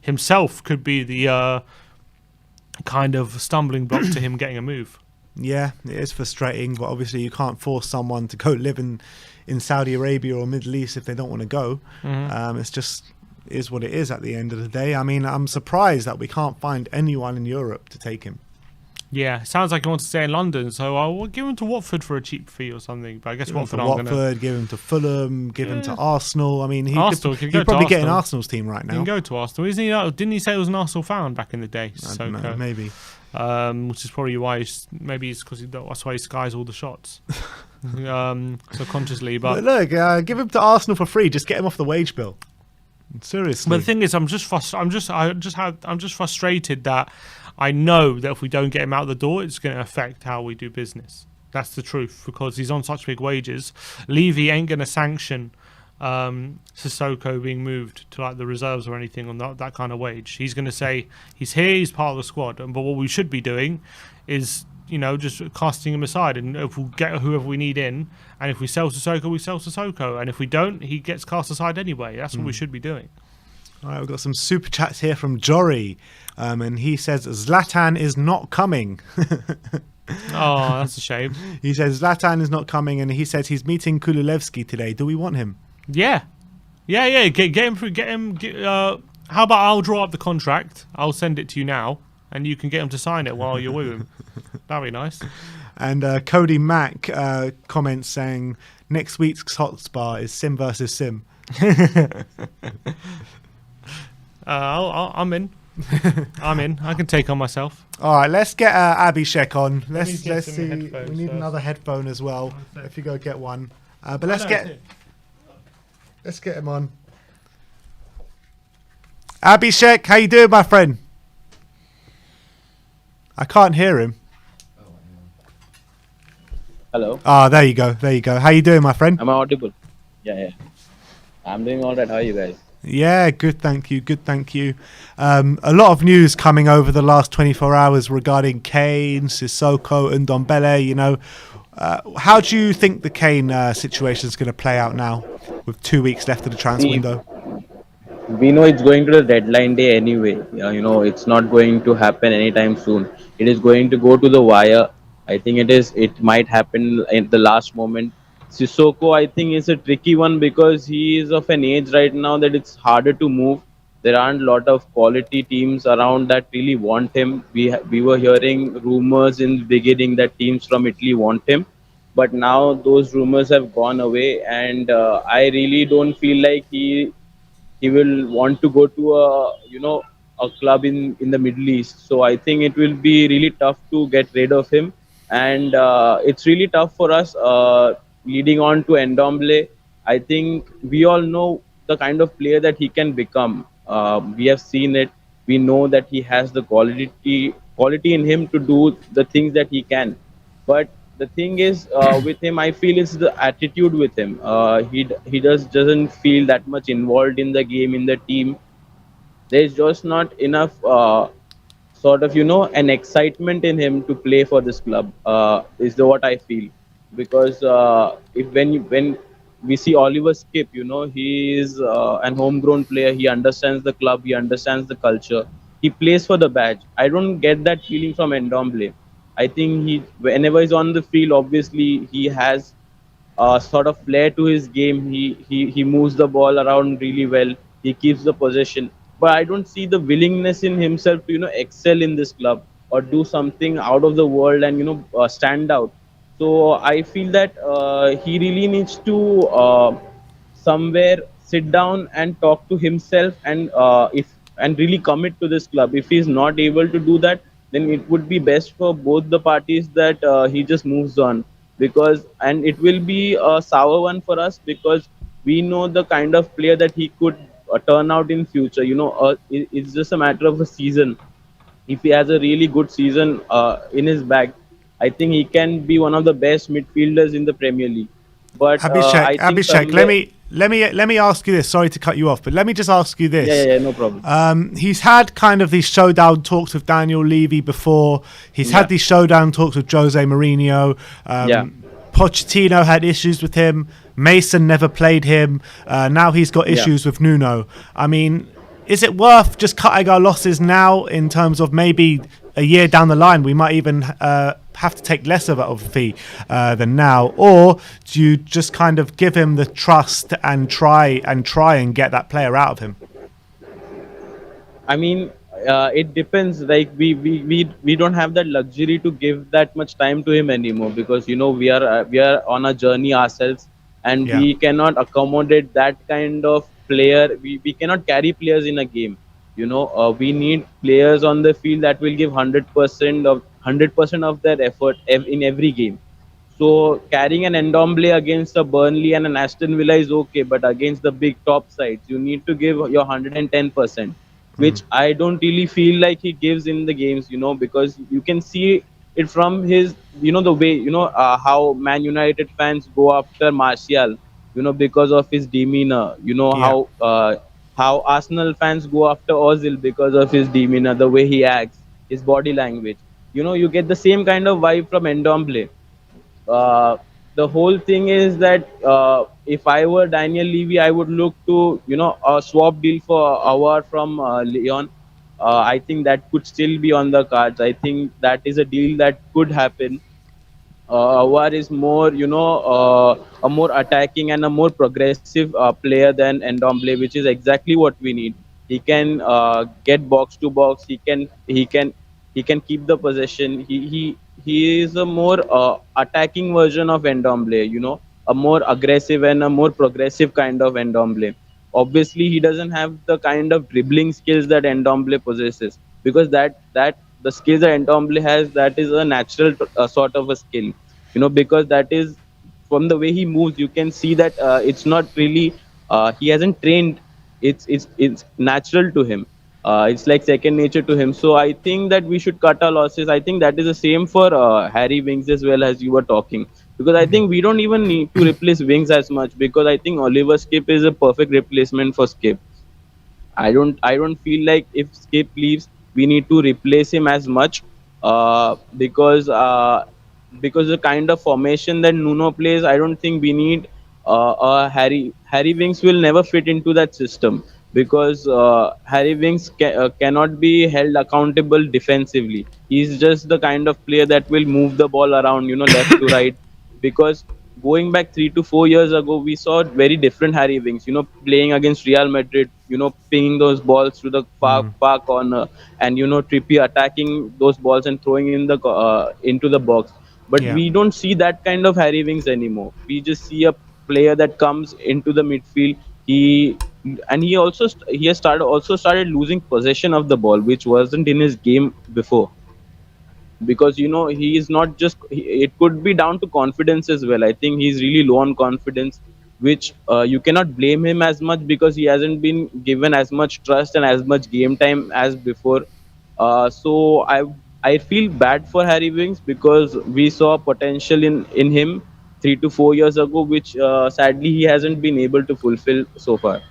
himself could be the kind of stumbling block to him getting a move? Yeah, it is frustrating, but obviously you can't force someone to go live in Saudi Arabia or Middle East if they don't want to go. Mm-hmm. It's just is what it is at the end of the day. I mean, I'm surprised that we can't find anyone in Europe to take him. Yeah, it sounds like he wants to stay in London, so I'll give him to Watford for a cheap fee or something. But I guess Watford aren't going to... give him to Fulham, give him to Arsenal. I mean, he'd probably get in Arsenal's team right now. He can go to Arsenal. Isn't he? Didn't he say he was an Arsenal fan back in the day? I don't know, maybe. Which is probably why maybe it's because that's why he skies all the shots subconsciously. But look, give him to Arsenal for free. Just get him off the wage bill. Seriously. But the thing is, I'm just frustrated that I know that if we don't get him out the door, it's going to affect how we do business. That's the truth, because he's on such big wages. Levy ain't going to sanction Sissoko being moved to like the reserves or anything on that kind of wage. He's going to say he's here, he's part of the squad. But what we should be doing is, just casting him aside, and if we get whoever we need in, and if we sell Sissoko, we sell Sissoko, and if we don't, he gets cast aside anyway. That's what we should be doing. All right, we've got some super chats here from Jory, and he says Zlatan is not coming. Oh, that's a shame. He says Zlatan is not coming, and he says he's meeting Kululevski today. Do we want him? Yeah. Get him through. How about I'll draw up the contract? I'll send it to you now, and you can get him to sign it while you're with him. That'd be nice. And Cody Mack comments saying next week's hotspot is Sim versus Sim. I'm in. I'm in. I can take on myself. All right, let's get Abhishek on. Let's see. We need first. another headphone as well. If you go get one, but let's get him on. Abhishek, how you doing, my friend? I can't hear him. Hello. Ah, there you go. How you doing, my friend? Am I audible? Yeah. I'm doing all right. How are you guys? Yeah, good, thank you. A lot of news coming over the last 24 hours regarding Kane, Sissoko and Ndombele, how do you think the Kane situation is going to play out now with 2 weeks left of the transfer window? We know it's going to the deadline day anyway. It's not going to happen anytime soon. It is going to go to the wire. I think it might happen in the last moment. Sissoko, I think, is a tricky one because he is of an age right now that it's harder to move. There aren't a lot of quality teams around that really want him. We were hearing rumors in the beginning that teams from Italy want him, but now those rumors have gone away, and I really don't feel like he will want to go to a club in the Middle East. So I think it will be really tough to get rid of him, and it's really tough for us leading on to Ndombele. I think we all know the kind of player that he can become. We have seen it. We know that he has the quality in him to do the things that he can. But the thing is, with him, I feel it's the attitude with him. He doesn't feel that much involved in the game, in the team. There's just not enough sort of an excitement in him to play for this club. Is what I feel, because if when we see Oliver Skip, he is an homegrown player. He understands the club. He understands the culture. He plays for the badge. I don't get that feeling from Ndombele. I think whenever he's on the field, obviously he has sort of flair to his game. He moves the ball around really well. He keeps the possession, but I don't see the willingness in himself to excel in this club or do something out of the world and stand out. So I feel that he really needs to somewhere sit down and talk to himself and really commit to this club. If he's not able to do that, then it would be best for both the parties that he just moves on, and it will be a sour one for us because we know the kind of player that he could turn out in future. It's just a matter of a season. If he has a really good season in his bag, I think he can be one of the best midfielders in the Premier League. But Abhishek, let me ask you this. Sorry to cut you off, but let me just ask you this. Yeah, no problem. He's had kind of these showdown talks with Daniel Levy before. He's had these showdown talks with Jose Mourinho. Pochettino had issues with him. Mason never played him. Now he's got issues with Nuno. I mean, is it worth just cutting our losses now in terms of maybe a year down the line we might even have to take less of a fee than now? Or do you just kind of give him the trust and try and get that player out of him? I mean, it depends. Like we don't have that luxury to give that much time to him anymore because we are on a journey ourselves, and we cannot accommodate that kind of player. We cannot carry players in a game. We need players on the field that will give 100% of their effort in every game. So carrying an Ndombele against a Burnley and an Aston Villa is okay, but against the big top sides, you need to give your 110%. which I don't really feel like he gives in the games, because you can see it from his, the way, how Man United fans go after Martial, because of his demeanor, Yeah. how Arsenal fans go after Ozil because of his demeanor, the way he acts, his body language. You get the same kind of vibe from Ndombele. uh, the whole thing is that if I were Daniel Levy, I would look to a swap deal for Awar from Leon. I think that could still be on the cards. I think that is a deal that could happen. Awar is more, a more attacking and a more progressive player than Ndombele, which is exactly what we need. He can get box to box. He can keep the possession. He is a more attacking version of Ndombele. A more aggressive and a more progressive kind of Ndombele. Obviously, he doesn't have the kind of dribbling skills that Ndombele possesses, because that the skills that Ndombele has, that is a natural sort of a skill, because that is, from the way he moves, you can see that it's not really, he hasn't trained. It's natural to him. It's like second nature to him. So I think that we should cut our losses. I think that is the same for Harry Winks as well, as you were talking, because I think we don't even need to replace Winks as much, because I think Oliver Skip is a perfect replacement for Skip. I don't feel like if Skip leaves, we need to replace him as much, because the kind of formation that Nuno plays, I don't think we need Harry Winks will never fit into that system, because Harry Winks cannot be held accountable defensively. He's just the kind of player that will move the ball around, left to right, because going back 3 to 4 years ago, we saw very different Harry Winks, playing against Real Madrid, pinging those balls to the far corner, and Trippier attacking those balls and throwing into the box. But Yeah. we don't see that kind of Harry Winks anymore. We just see a player that comes into the midfield. He has started losing possession of the ball, which wasn't in his game before, because he is not just it could be down to confidence as well. I think he's really low on confidence, which you cannot blame him as much, because he hasn't been given as much trust and as much game time as before. So I feel bad for Harry Winks, because we saw potential in him 3 to 4 years ago, which sadly he hasn't been able to fulfill so far.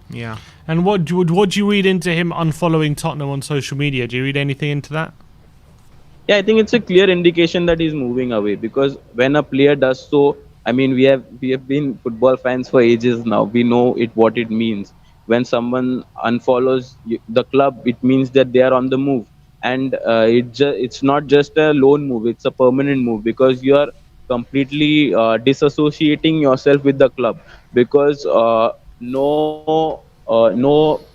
Yeah. And what do you read into him unfollowing Tottenham on social media? Do you read anything into that? Yeah, I think it's a clear indication that he's moving away, because when a player does so, I mean, we have been football fans for ages now. We know what it means. When someone unfollows the club, it means that they are on the move, and it's not just a lone move; it's a permanent move, because you are completely disassociating yourself with the club, because no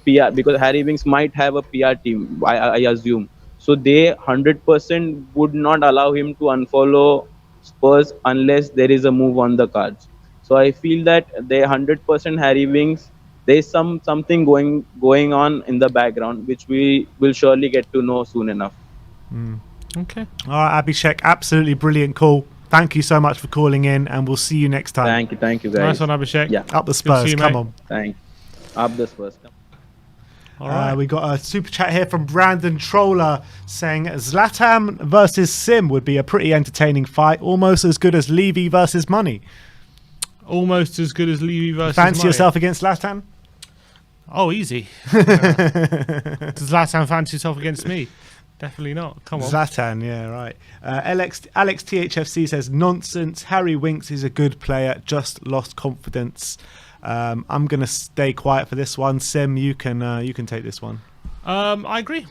PR, because Harry Winks might have a PR team, I assume, so they 100% would not allow him to unfollow Spurs unless there is a move on the cards. So I feel that they 100% Harry Winks. There is something going on in the background, which we will surely get to know soon enough. Okay. All right, Abhishek, absolutely brilliant call. Thank you so much for calling in, and we'll see you next time. Thank you, Nice guys. one, Abhishek. Yeah, Up the Good to see Spurs, you, come mate. on. thanks. Up the Spurs. All right. We got a super chat here from Brandon Troller saying Zlatan versus Sim would be a pretty entertaining fight, almost as good as Levy versus Money. Almost as good as Levy versus Fancy Money. yourself against Zlatan? Oh, easy. Does Zlatan fancy himself against me? Definitely not. Come on. Zlatan, yeah, right. Alex THFC says nonsense. Harry Winks is a good player, just lost confidence. I'm gonna stay quiet for this one. Sim, you can take this one. I agree.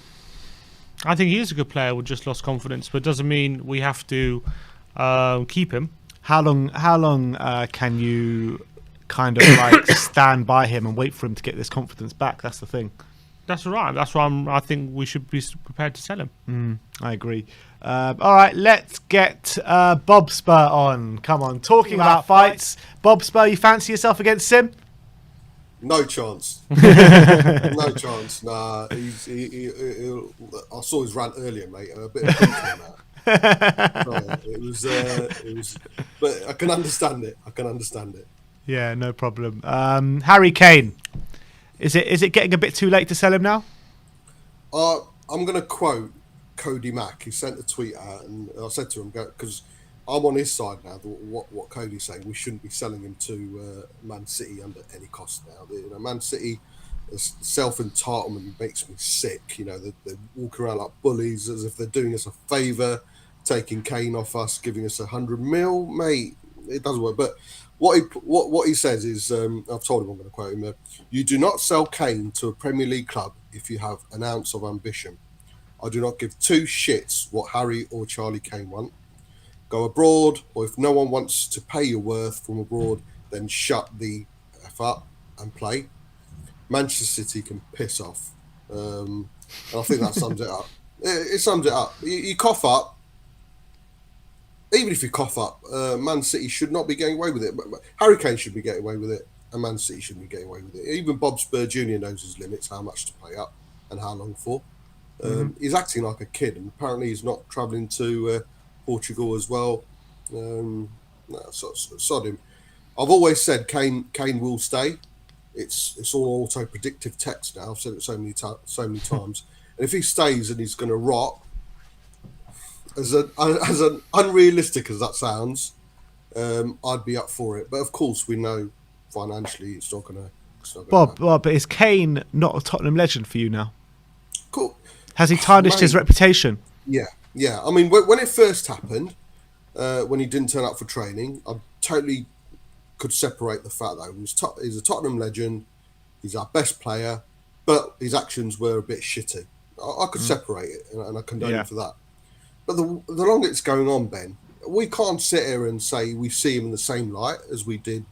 I think he is a good player with just lost confidence, but doesn't mean we have to keep him. How long can you kind of like stand by him and wait for him to get this confidence back? That's the thing. That's right. That's why I think we should be prepared to sell him. I agree. All right, let's get Bob Spur on. Come on, talking about fights. Bob Spur, you fancy yourself against Sim? No chance. No chance. Nah, I saw his rant earlier, mate. A bit of beef on that. It was, but I can understand it. Yeah, no problem. Harry Kane, is it getting a bit too late to sell him now? I'm going to quote Cody Mack. He sent a tweet out, and I said to him, because I'm on his side now. What Cody's saying, we shouldn't be selling him to Man City under any cost now. Man City, self-entitlement makes me sick. They walk around like bullies as if they're doing us a favour, taking Kane off us, giving us 100 mil, mate. It doesn't work. But what he says is, I've told him I'm going to quote him. You do not sell Kane to a Premier League club if you have an ounce of ambition. I do not give two shits what Harry or Charlie Kane want. Go abroad, or if no one wants to pay your worth from abroad, then shut the F up and play. Manchester City can piss off. And I think that sums it up. It sums it up. You cough up. Even if you cough up, Man City should not be getting away with it. Harry Kane should be getting away with it, and Man City shouldn't be getting away with it. Even Bob Spur Jr. knows his limits, how much to pay up and how long for. He's acting like a kid, and apparently he's not travelling to Portugal as well. Sod him. I've always said Kane will stay. It's all auto predictive text now. I've said it so many times. And if he stays and he's going to rot, as an unrealistic as that sounds, I'd be up for it. But of course, we know financially it's not going to. Bob, but is Kane not a Tottenham legend for you now? Cool. Has he tarnished his reputation? Yeah. I mean, when it first happened, when he didn't turn up for training, I totally could separate the fact that he's a Tottenham legend, he's our best player, but his actions were a bit shitty. I could separate it, and I condone him for that. But the longer it's going on, Ben, we can't sit here and say we see him in the same light as we did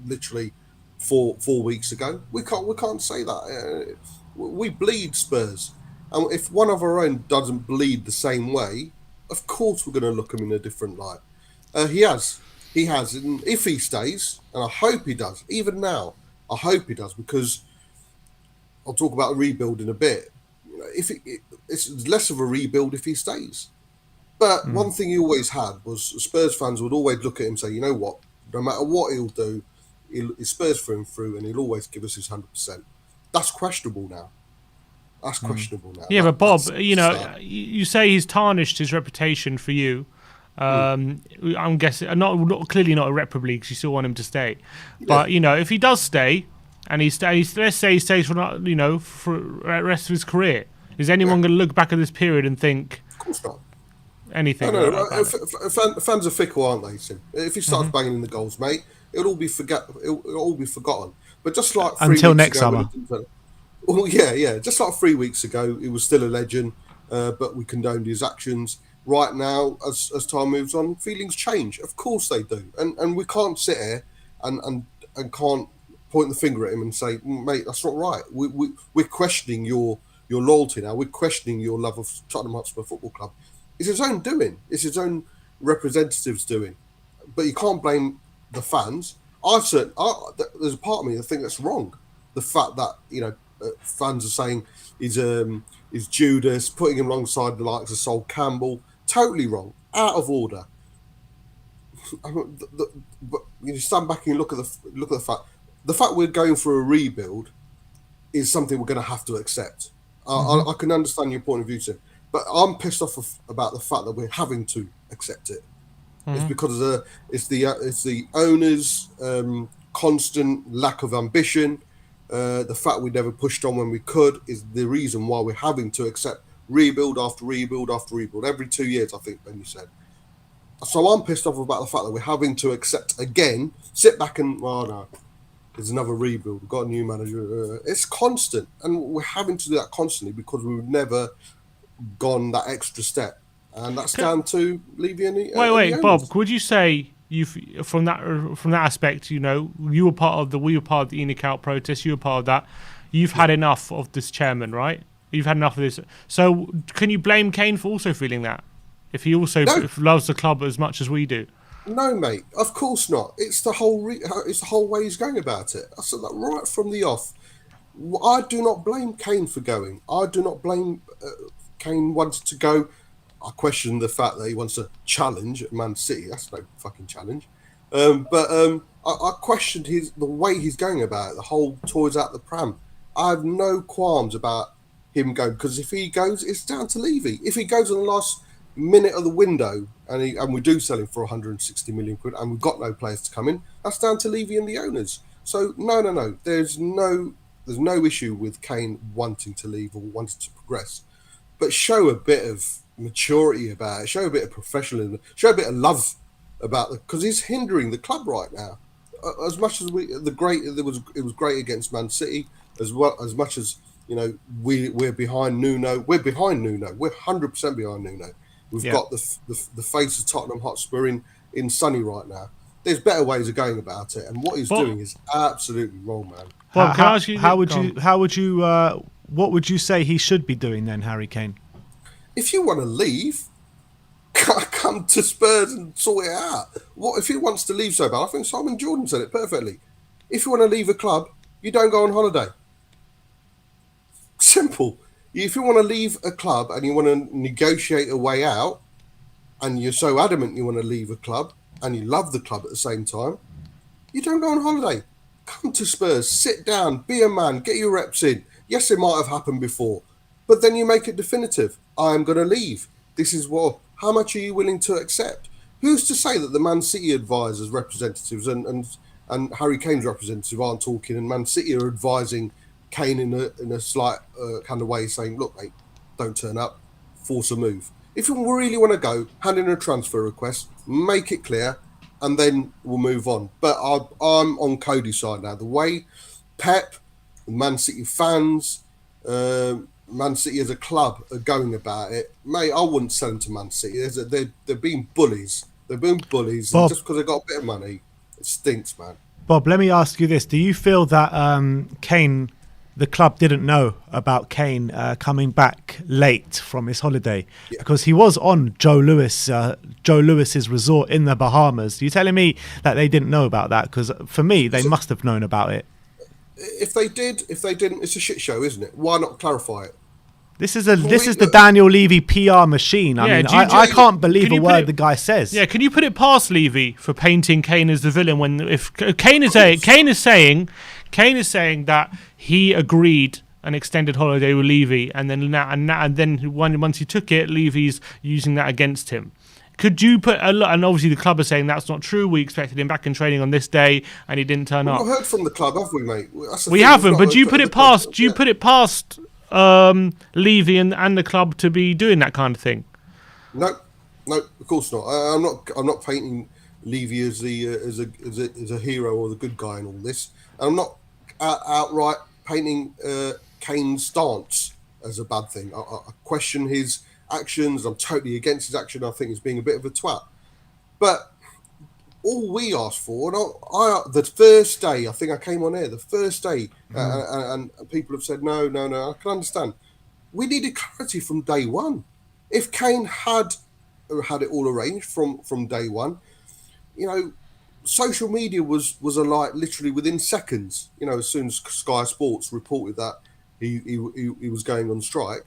literally four weeks ago. We can't say that. We bleed Spurs. And if one of our own doesn't bleed the same way, of course we're going to look at him in a different light. He has. And if he stays, and I hope he does, even now, I hope he does, because I'll talk about a rebuild in a bit. It's less of a rebuild if he stays. But one thing he always had was Spurs fans would always look at him and say, you know what, no matter what he'll do, he's Spurs through and through, and he'll always give us his 100%. That's questionable now. Yeah, but Bob, you say he's tarnished his reputation for you. I'm guessing clearly not irreparably, because you still want him to stay. But if he does stay, and he stays, let's say he stays for the rest of his career, is anyone going to look back at this period and think? Of course not. Anything? Fans are fickle, aren't they, Sim? If he starts banging in the goals, mate, it'll all be forgotten. But just like until next summer. Well, yeah. Just like 3 weeks ago, he was still a legend, but we condoned his actions. Right now, as time moves on, feelings change. Of course they do, and we can't sit here and can't point the finger at him and say, mate, that's not right. We're questioning your loyalty now. We're questioning your love of Tottenham Hotspur Football Club. It's his own doing. It's his own representatives doing. But you can't blame the fans. There's a part of me that think that's wrong. The fact that fans are saying he's Judas, putting him alongside the likes of Sol Campbell, totally wrong, out of order. But you stand back and look at the fact. The fact we're going for a rebuild is something we're going to have to accept. I can understand your point of view, Tim, but I'm pissed off about the fact that we're having to accept it. It's because it's the owners' constant lack of ambition. The fact we never pushed on when we could is the reason why we're having to accept rebuild after rebuild after rebuild every 2 years, I think, Ben, you said. So I'm pissed off about the fact that we're having to accept again, sit back and, no, there's another rebuild, we've got a new manager. It's constant, and we're having to do that constantly because we've never gone that extra step. And that's down to Levy and Wait, Bob, would you say from that aspect, we were part of the ENIC out protest, you were part of that, you've had enough of this chairman, right? You've had enough of this. So can you blame Kane for also feeling that? If he also loves the club as much as we do? No, mate, of course not. It's the whole way he's going about it. I said that right from the off. I do not blame Kane for going. I do not blame Kane wanting to go. I question the fact that he wants to challenge at Man City. That's no fucking challenge. I questioned the way he's going about it, the whole toys out the pram. I have no qualms about him going, because if he goes, it's down to Levy. If he goes in the last minute of the window and we do sell him for 160 million quid and we've got no players to come in, that's down to Levy and the owners. So no, there's no issue with Kane wanting to leave or wanting to progress, but show a bit of maturity about it, show a bit of professionalism, show a bit of love about it, because he's hindering the club right now. As much as it was great against Man City, as much as we're behind Nuno. We're behind Nuno. We're 100% behind Nuno. We've got the face of Tottenham Hotspur in Sonny right now. There's better ways of going about it, and what he's doing is absolutely wrong, man. Bob, can I ask you? What would you say he should be doing then, Harry Kane? If you want to leave, come to Spurs and sort it out. What if he wants to leave so bad? I think Simon Jordan said it perfectly. If you want to leave a club, you don't go on holiday. Simple. If you want to leave a club and you want to negotiate a way out, and you're so adamant you want to leave a club and you love the club at the same time, you don't go on holiday. Come to Spurs, sit down, be a man, get your reps in. Yes, it might have happened before, but then you make it definitive. I'm going to leave. This is how much are you willing to accept? Who's to say that the Man City advisors, representatives and Harry Kane's representative aren't talking, and Man City are advising Kane in a slight kind of way, saying, look, mate, don't turn up, force a move. If you really want to go, hand in a transfer request, make it clear, and then we'll move on. But I'm on Cody's side now. The way Pep, Man City fans, Man City as a club are going about it, mate, I wouldn't sell them to Man City. They're being bullies. They're being bullies, and just because they've got a bit of money, it stinks, man. Bob, let me ask you this. Do you feel that Kane, the club didn't know about Kane coming back late from his holiday? Yeah. Because he was on Joe Lewis's resort in the Bahamas. Are you telling me that they didn't know about that? Because for me, they must have known about it. If they didn't, it's a shit show, isn't it? Why not clarify it? This is the Daniel Levy PR machine. I can't believe a word the guy says. Yeah, can you put it past Levy for painting Kane as the villain when if Kane is saying that he agreed an extended holiday with Levy, and then once he took it, Levy's using that against him. Could you put and obviously the club are saying that's not true. We expected him back in training on this day, and he didn't turn up. We've not heard from the club, have we, mate? We haven't. But do you put it past? Do you put it past Levy and the club to be doing that kind of thing? No, of course not. I'm not painting Levy as a hero or the good guy in all this. I'm not outright painting Kane's stance as a bad thing. I question his actions. I'm totally against his action. I think he's being a bit of a twat. But all we asked for, and the first day, I think I came on air, the first day, and people have said, no, I can understand. We needed clarity from day one. If Kane had it all arranged from day one, social media was alight literally within seconds. As soon as Sky Sports reported that he was going on strike,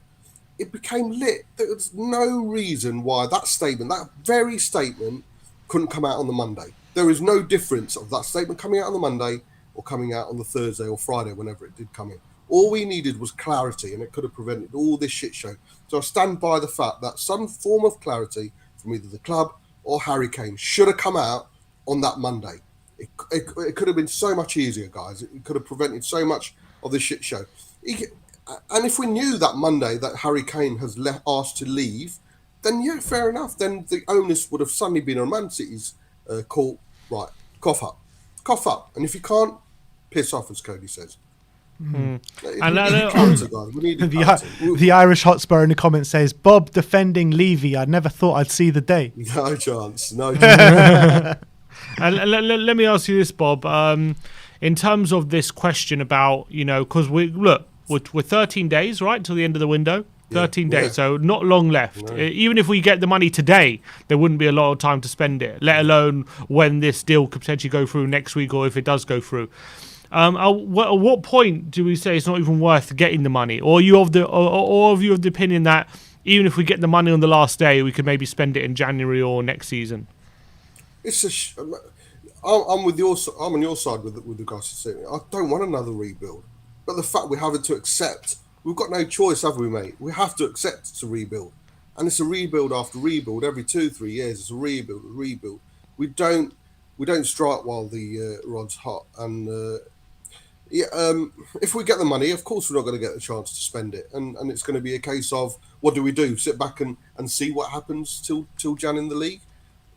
it became lit. There was no reason why that very statement, couldn't come out on the Monday. There is no difference of that statement coming out on the Monday or coming out on the Thursday or Friday, whenever it did come in. All we needed was clarity, and it could have prevented all this shit show. So I stand by the fact that some form of clarity from either the club or Harry Kane should have come out on that Monday. It could have been so much easier, guys. It could have prevented so much of this shit show. And if we knew that Monday that Harry Kane has asked to leave, then yeah, fair enough. Then the onus would have suddenly been on Man City's court. Right, cough up. And if you can't, piss off, as Cody says. And the Irish Hotspur in the comments says, Bob defending Levy. I never thought I'd see the day. No chance. And let me ask you this, Bob. In terms of this question about, because we're 13 days, right, till the end of the window. 13 days, so not long left. No. Even if we get the money today, there wouldn't be a lot of time to spend it, let alone when this deal could potentially go through next week, or if it does go through. At what point do we say it's not even worth getting the money? Or are you of the opinion that even if we get the money on the last day, we could maybe spend it in January or next season? I'm with your. I'm on your side with the guys saying I don't want another rebuild, but the fact we're having to accept we've got no choice, have we, mate? We have to accept it's a rebuild, and it's a rebuild after rebuild. Every 2-3 years, it's a rebuild. We don't strike while the rod's hot, and if we get the money, of course we're not going to get the chance to spend it, and it's going to be a case of what do we do? Sit back and see what happens till Jan in the league?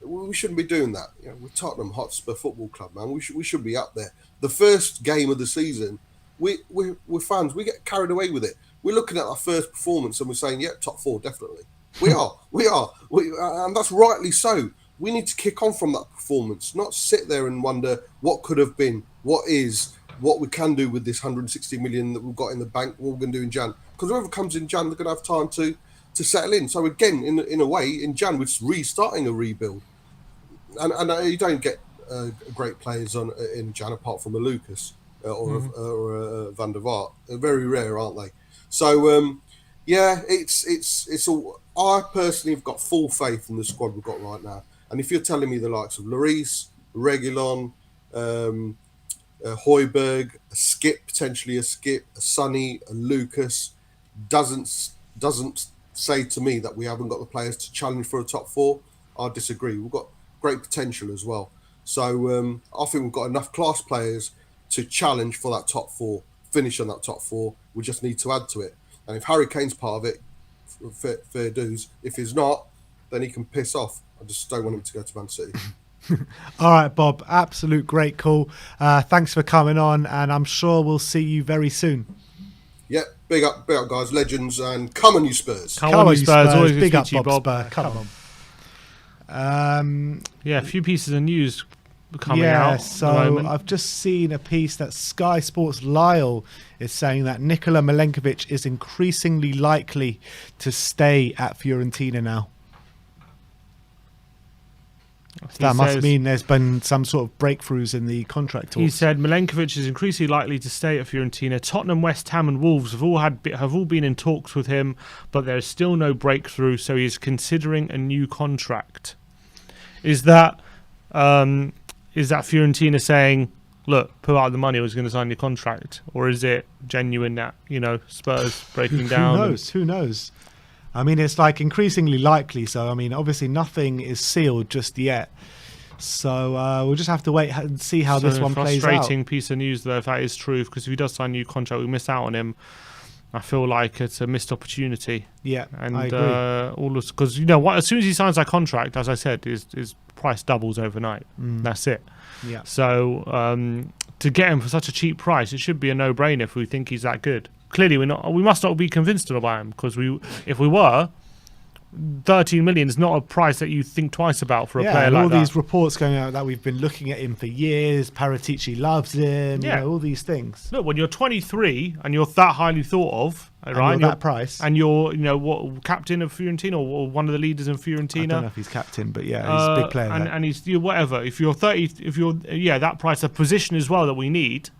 We shouldn't be doing that. We're Tottenham Hotspur Football Club, man. We should be up there. The first game of the season, we're fans. We get carried away with it. We're looking at our first performance and we're saying, yeah, top 4, definitely. We are, and that's rightly so. We need to kick on from that performance, not sit there and wonder what could have been, what is, what we can do with this 160 million that we've got in the bank, what we're going to do in Jan. Because whoever comes in Jan, they're going to have time to settle in. So again, in a way, in Jan, we're restarting a rebuild. And you don't get great players in Jan apart from a Lucas or a Van der Vaart. They're very rare, aren't they? So it's all. I personally have got full faith in the squad we've got right now. And if you're telling me the likes of Lloris, Reguilon, Højbjerg, potentially a Skip, a Sonny, a Lucas, doesn't say to me that we haven't got the players to challenge for a top 4, I disagree. We've got great potential as well. So I think we've got enough class players to challenge for that top 4, finish on that top 4. We just need to add to it. And if Harry Kane's part of it, fair dues. If he's not, then he can piss off. I just don't want him to go to Man City. All right, Bob. Absolute great call. Thanks for coming on, and I'm sure we'll see you very soon. Yeah, big up, guys, legends, and come on, you Spurs. Come on, you Spurs. Always big up, you, Bob. Bob. Spur. Come on. A few pieces of news coming out. So I've just seen a piece that Sky Sports Lyle is saying that Nikola Milenkovic is increasingly likely to stay at Fiorentina now. That must mean there's been some sort of breakthroughs in the contract talks. He said Milenkovic is increasingly likely to stay at Fiorentina. Tottenham, West Ham and Wolves have all been in talks with him, but there's still no breakthrough, so he's considering a new contract. Is that Fiorentina saying, look, put out the money, I was going to sign your contract? Or is it genuine that, Spurs breaking down? Who knows? I mean, it's like increasingly likely. So, I mean, obviously nothing is sealed just yet. So we'll just have to wait and see how this one plays out. Frustrating piece of news, though, if that is true, because if he does sign a new contract, we miss out on him. I feel like it's a missed opportunity. Yeah, and I agree. Because as soon as he signs that contract, as I said, his price doubles overnight. That's it. Yeah. So to get him for such a cheap price, it should be a no-brainer if we think he's that good. Clearly, we must not be convinced about him, because if we were, 13 million is not a price that you think twice about for a player like that. All these reports going out that we've been looking at him for years. Paratici loves him. Yeah, all these things. Look, when you're 23 and you're that highly thought of, right? And that price, and you're captain of Fiorentina or one of the leaders in Fiorentina. I don't know if he's captain, but yeah, he's a big player. And he's whatever. If you're 30, that price, a position as well that we need.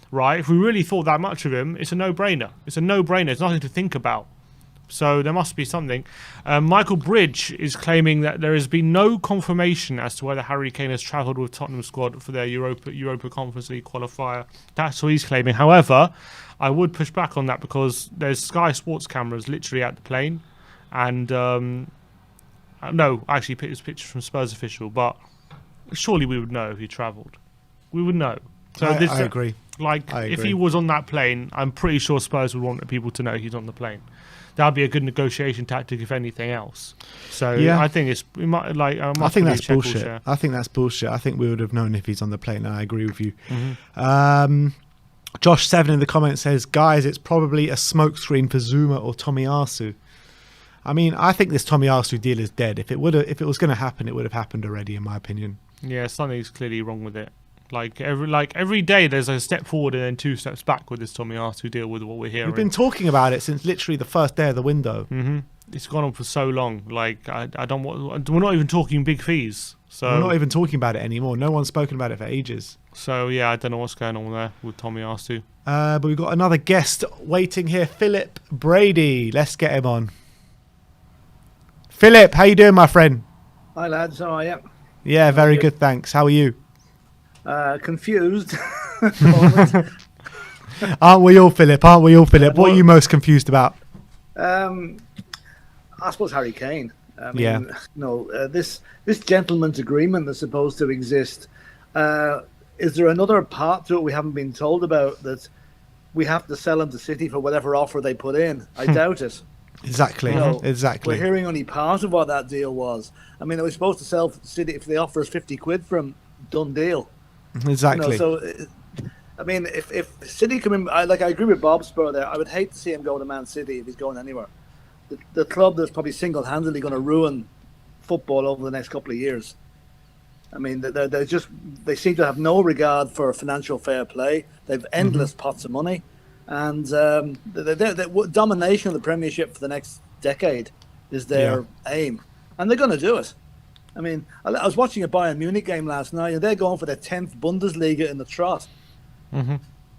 Right, if we really thought that much of him, it's a no-brainer. It's nothing to think about. So there must be something. Michael Bridge is claiming that there has been no confirmation as to whether Harry Kane has travelled with Tottenham squad for their Europa Conference League qualifier. That's what he's claiming. However, I would push back on that, because there's Sky Sports cameras literally at the plane, and no, actually, it's pictures from Spurs official. But surely we would know if he travelled. We would know. So I agree. If he was on that plane, I'm pretty sure Spurs would want people to know he's on the plane. That would be a good negotiation tactic, if anything else. So yeah. I think I think that's bullshit. I think that's bullshit. I think we would have known if he's on the plane, and I agree with you. Mm-hmm. Josh 7 in the comments says, guys, it's probably a smokescreen for Zuma or Tomiyasu. I mean, I think this Tomiyasu deal is dead. If it was going to happen, it would have happened already, in my opinion. Yeah, something's clearly wrong with it. Every day there's a step forward and then 2 steps back with this Tomiyasu deal, with what we're hearing. We've been talking about it since literally the first day of the window. Mm-hmm. It's gone on for so long. We're not even talking big fees. So we're not even talking about it anymore. No one's spoken about it for ages. So yeah, I don't know what's going on there with Tomiyasu. But we've got another guest waiting here, Philip Brady. Let's get him on. Philip, how you doing, my friend? Hi lads, how are you? Yeah, very good, thanks. How are you? Confused. Aren't we all, Philip? Aren't we all, Philip? What are you most confused about? I suppose Harry Kane. I mean, this gentleman's agreement that's supposed to exist. Is there another part to it we haven't been told about, that we have to sell him to City for whatever offer they put in? I doubt it. Exactly. Exactly. We're hearing only part of what that deal was. I mean, we're supposed to sell to City if they offer us 50 quid for him. Done deal. Exactly. I mean, if City come in, I agree with Bob Spur there. I would hate to see him go to Man City if he's going anywhere. The club that's probably single-handedly going to ruin football over the next couple of years. I mean, they seem to have no regard for financial fair play. They've endless pots of money, and the domination of the Premiership for the next decade is their aim, and they're going to do it. I mean, I was watching a Bayern Munich game last night, and they're going for their 10th Bundesliga in the trot.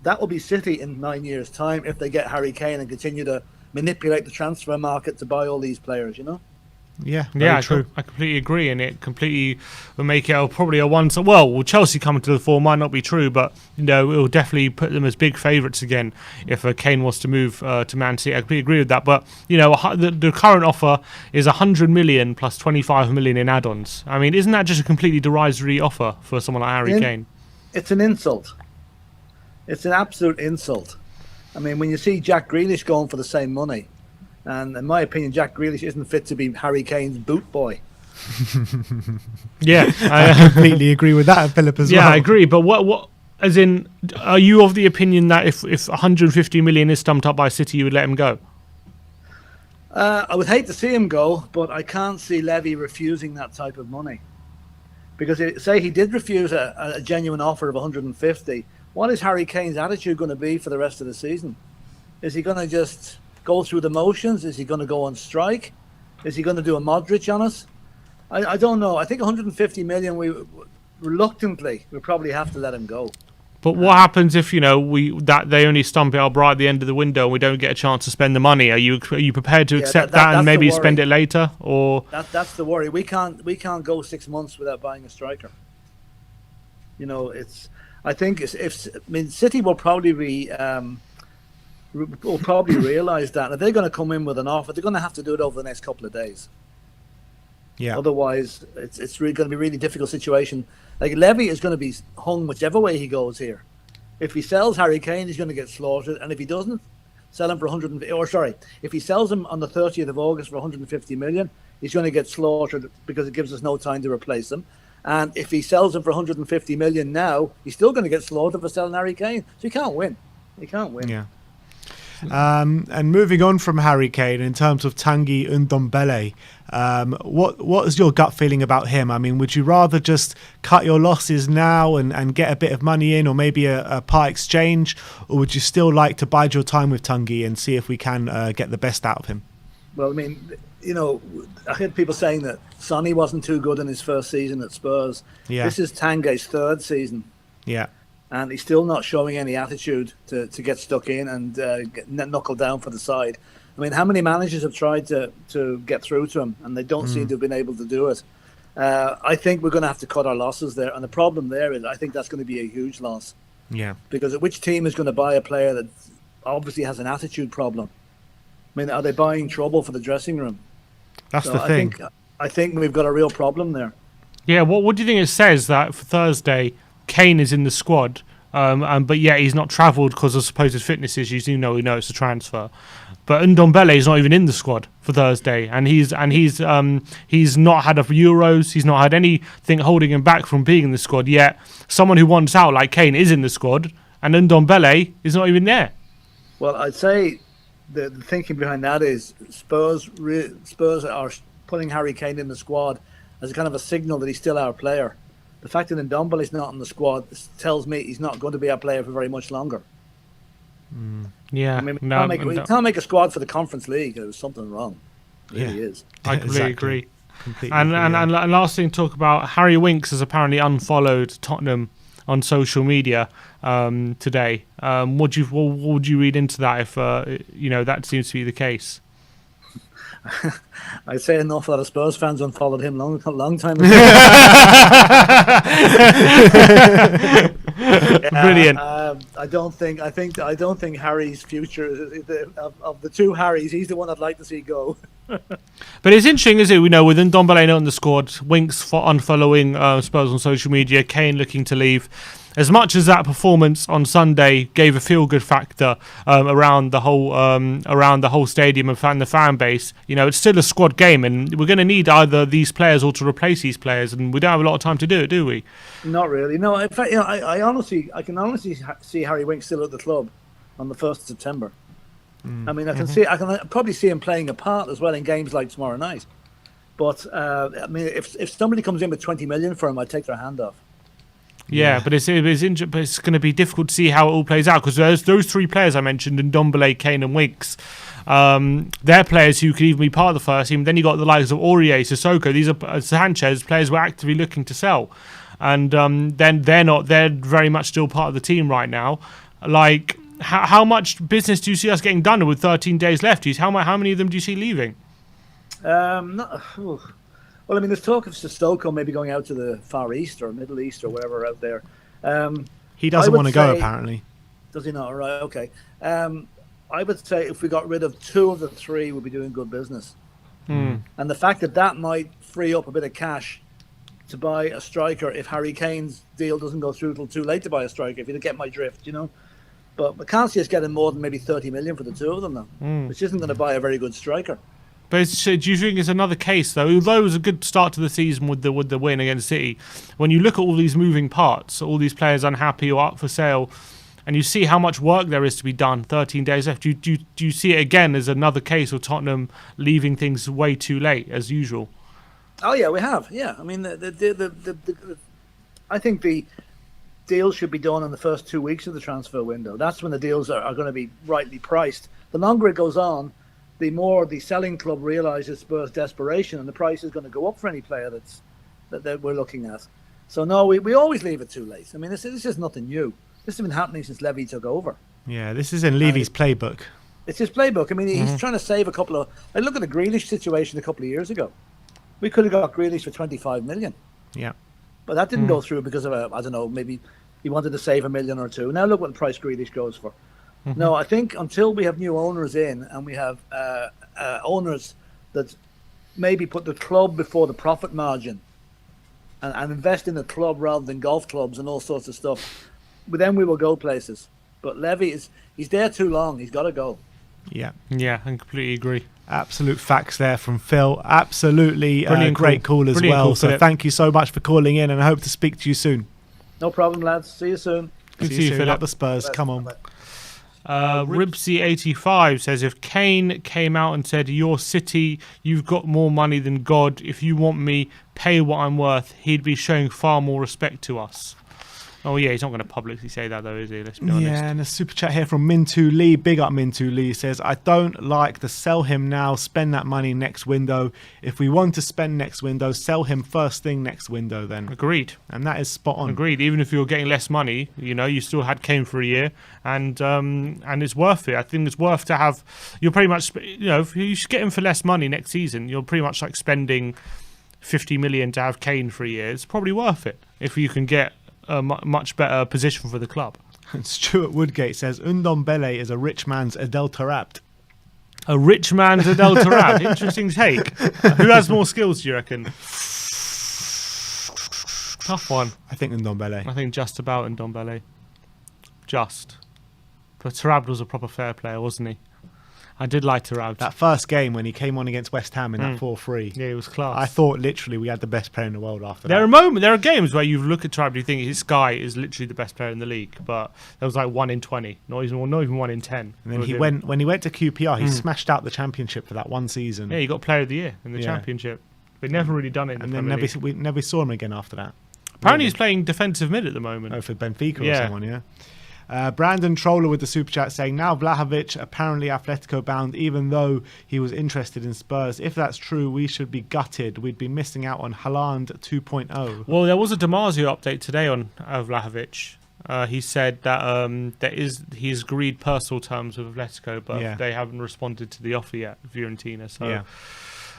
That will be City in 9 years' time if they get Harry Kane and continue to manipulate the transfer market to buy all these players, you know? Yeah, I completely agree, and it completely will make it probably a one. Well, will Chelsea coming to the fore might not be true, but it will definitely put them as big favourites again if Kane was to move to Man City. I completely agree with that, but the current offer is 100 million plus 25 million in add-ons. I mean, isn't that just a completely derisory offer for someone like Harry Kane? It's an insult. It's an absolute insult. I mean, when you see Jack Grealish going for the same money, and in my opinion, Jack Grealish isn't fit to be Harry Kane's boot boy. Yeah, I completely agree with that, Philip, as well. Yeah, I agree. But what, as in, are you of the opinion that if 150 million is stumped up by City, you would let him go? I would hate to see him go, but I can't see Levy refusing that type of money. Because say he did refuse a genuine offer of 150, what is Harry Kane's attitude going to be for the rest of the season? Is he going to just go through the motions? Is he going to go on strike? Is he going to do a Modric on us? I don't know. I think 150 million, we probably have to let him go. But what happens if they only stump it up right at the end of the window and we don't get a chance to spend the money? Are you prepared to accept that and maybe spend it later? Or that's the worry. We can't go 6 months without buying a striker. I think City will probably realise that if they're going to come in with an offer, they're going to have to do it over the next couple of days. Yeah. Otherwise, it's really going to be a really difficult situation. Like Levy is going to be hung whichever way he goes here. If he sells Harry Kane, he's going to get slaughtered, and if he doesn't, sell him for if he sells him on the 30th of August for 150 million, he's going to get slaughtered because it gives us no time to replace him. And if he sells him for 150 million now, he's still going to get slaughtered for selling Harry Kane. So he can't win. Yeah. And moving on from Harry Kane, in terms of Tanguy Ndombele, what is your gut feeling about him? I mean, would you rather just cut your losses now and get a bit of money in, or maybe a part exchange, or would you still like to bide your time with Tanguy and see if we can get the best out of him? Well, I mean, I heard people saying that Sonny wasn't too good in his first season at Spurs. Yeah. This is Tanguy's third season. Yeah. And he's still not showing any attitude to get stuck in and knuckle down for the side. I mean, how many managers have tried to get through to him, and they don't seem to have been able to do it? I think we're going to have to cut our losses there. And the problem there is I think that's going to be a huge loss. Yeah. Because which team is going to buy a player that obviously has an attitude problem? I mean, are they buying trouble for the dressing room? That's the thing. I think we've got a real problem there. Yeah, what do you think it says that for Thursday Kane is in the squad, but yet he's not travelled because of supposed fitness issues? We know it's a transfer, but Ndombele is not even in the squad for Thursday, and he's not had a Euros. He's not had anything holding him back from being in the squad. Yet someone who wants out like Kane is in the squad, and Ndombele is not even there. Well, I'd say the thinking behind that is Spurs are putting Harry Kane in the squad as a kind of a signal that he's still our player. The fact that Ndombele is not in the squad tells me he's not going to be our player for very much longer. Yeah, I mean, we can't make a squad for the Conference League. There was something wrong. It really is. I completely agree. And last thing, talk about Harry Winks has apparently unfollowed Tottenham on social media today. What would you read into that if that seems to be the case? I'd say an awful lot of Spurs fans unfollowed him long time ago. Brilliant. I don't think Harry's future of the two Harrys, he's the one I'd like to see go. But it's interesting, isn't it? We know with Ndombele not in the squad, Winks for unfollowing Spurs on social media, Kane looking to leave. As much as that performance on Sunday gave a feel-good factor around the whole stadium and the fan base, it's still a squad game, and we're going to need either these players or to replace these players, and we don't have a lot of time to do it, do we? Not really. No, in fact, I can honestly see Harry Winks still at the club on the 1st of September. I mean, I can probably see him playing a part as well in games like tomorrow night. But I mean, if somebody comes in with 20 million for him, I'd take their hand off. Yeah, but it's going to be difficult to see how it all plays out, because there's those three players I mentioned, Ndombele, Kane and Winks. They're players who could even be part of the first team. Then you got the likes of Aurier, Sissoko. These are Sanchez, players we're actively looking to sell. And then they're very much still part of the team right now. Like, how much business do you see us getting done with 13 days left? How many of them do you see leaving? Well, I mean, there's talk of Sissoko maybe going out to the Far East or Middle East or wherever out there. He doesn't want to go, apparently. Does he not? Right, okay. I would say if we got rid of 2 of the 3, we'd be doing good business. And the fact that might free up a bit of cash to buy a striker if Harry Kane's deal doesn't go through till too late to buy a striker, if you get my drift, But I can't see us getting more than maybe 30 million for the 2 of them now, which isn't going to buy a very good striker. But do you think it's another case, though? Although it was a good start to the season with the win against City, when you look at all these moving parts, all these players unhappy or up for sale, and you see how much work there is to be done, 13 days left, do you see it again as another case of Tottenham leaving things way too late, as usual? Oh, yeah, we have. Yeah, I mean, I think the deals should be done in the first 2 weeks of the transfer window. That's when the deals are going to be rightly priced. The longer it goes on, the more the selling club realises Spurs' desperation, and the price is going to go up for any player that we're looking at. So no, we always leave it too late. I mean, this is nothing new. This has been happening since Levy took over. Yeah, this is in Levy's playbook. It's his playbook. I mean, he's trying to save a couple of... I look at the Grealish situation a couple of years ago. We could have got Grealish for 25 million. Yeah. But that didn't go through because of, I don't know, maybe he wanted to save $1 million or 2 million. Now look what the price Grealish goes for. No, I think until we have new owners in and we have owners that maybe put the club before the profit margin and invest in the club rather than golf clubs and all sorts of stuff, but then we will go places. But Levy he's there too long. He's got to go. Yeah. Yeah, I completely agree. Absolute facts there from Phil. Absolutely great call as Brilliant well. Call, so Philip. Thank you so much for calling in, and I hope to speak to you soon. No problem, lads. See you soon. Good to See see you you, soon. Philip. Up the Spurs. Come on. Ribsy85 says, if Kane came out and said, "Your City, you've got more money than God. If you want me, pay what I'm worth," he'd be showing far more respect to us. Oh, yeah, he's not going to publicly say that, though, is he? Let's be honest. Yeah, and a super chat here from Mintu Lee. Big up Mintu Lee. Says, I don't like the sell him now, spend that money next window. If we want to spend next window, sell him first thing next window then. Agreed. And that is spot on. Agreed. Even if you're getting less money, you still had Kane for a year, and it's worth it. I think it's worth to have. You're pretty much, if you get him for less money next season, you're pretty much like spending 50 million to have Kane for a year. It's probably worth it if you can get a much better position for the club. And Stuart Woodgate says, Ndombele is a rich man's Adel Tarabt. A rich man's Adel Tarabt. Interesting take. Who has more skills, do you reckon? Tough one. I think Ndombele. I think just about Ndombele. Just. But Tarabt was a proper fair player, wasn't he? I did like Tarabt. That first game when he came on against West Ham in that 4-3. Yeah, it was class. I thought literally we had the best player in the world after There that. are games where you look at Tarabt and you think this guy is literally the best player in the league, but there was like 1 in 20, not even 1 in 10. And then when he went to QPR, he smashed out the championship for that one season. Yeah, he got Player of the Year in the championship, but never really done it in and the then Premier League. we never saw him again after that. Apparently he's playing defensive mid at the moment. Oh, for Benfica or someone, yeah. Brandon Troller with the super chat saying, now Vlahovic apparently Atletico bound, even though he was interested in Spurs. If that's true, we should be gutted. We'd be missing out on Haaland 2.0. Well, there was a Damasio update today on Vlahovic. He said that he's agreed personal terms with Atletico, but they haven't responded to the offer yet, Fiorentina. So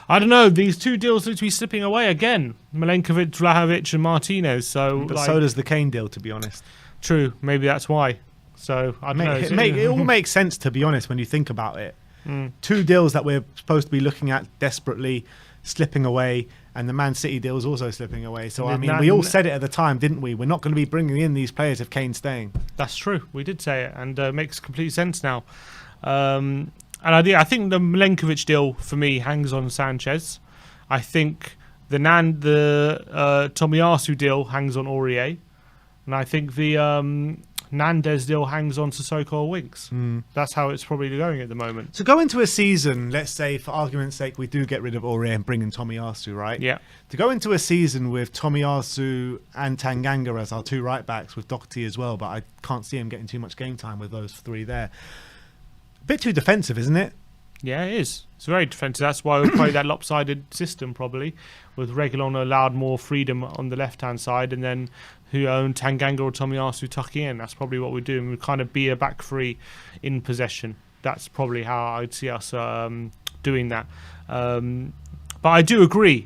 I don't know. These two deals look to be slipping away again. Milenkovic, Vlahovic, and Martinez. So does the Kane deal, to be honest. True, maybe that's why. So I don't know. It all makes sense, to be honest, when you think about it. Mm. 2 deals that we're supposed to be looking at desperately slipping away, and the Man City deal is also slipping away. So, I mean, we all said it at the time, didn't we? We're not going to be bringing in these players if Kane's staying. That's true. We did say it, and it makes complete sense now. And I think the Milenkovic deal, for me, hangs on Sanchez. I think the Tomiyasu deal hangs on Aurier. And I think the Nandez deal hangs on Sissoko or Winks. That's how it's probably going at the moment. So go into a season, let's say, for argument's sake, we do get rid of Aurier and bring in Tomiyasu, right? Yeah. To go into a season with Tomiyasu and Tanganga as our 2 right-backs, with Doherty as well, but I can't see him getting too much game time with those 3 there. A bit too defensive, isn't it? Yeah, it is. It's very defensive. That's why we play that lopsided system, probably, with Reguilon allowed more freedom on the left-hand side, and then who own Tanganga or Tomiyasu tucking in. That's probably what we're doing. We kind of be a back 3 in possession. That's probably how I'd see us doing that. But I do agree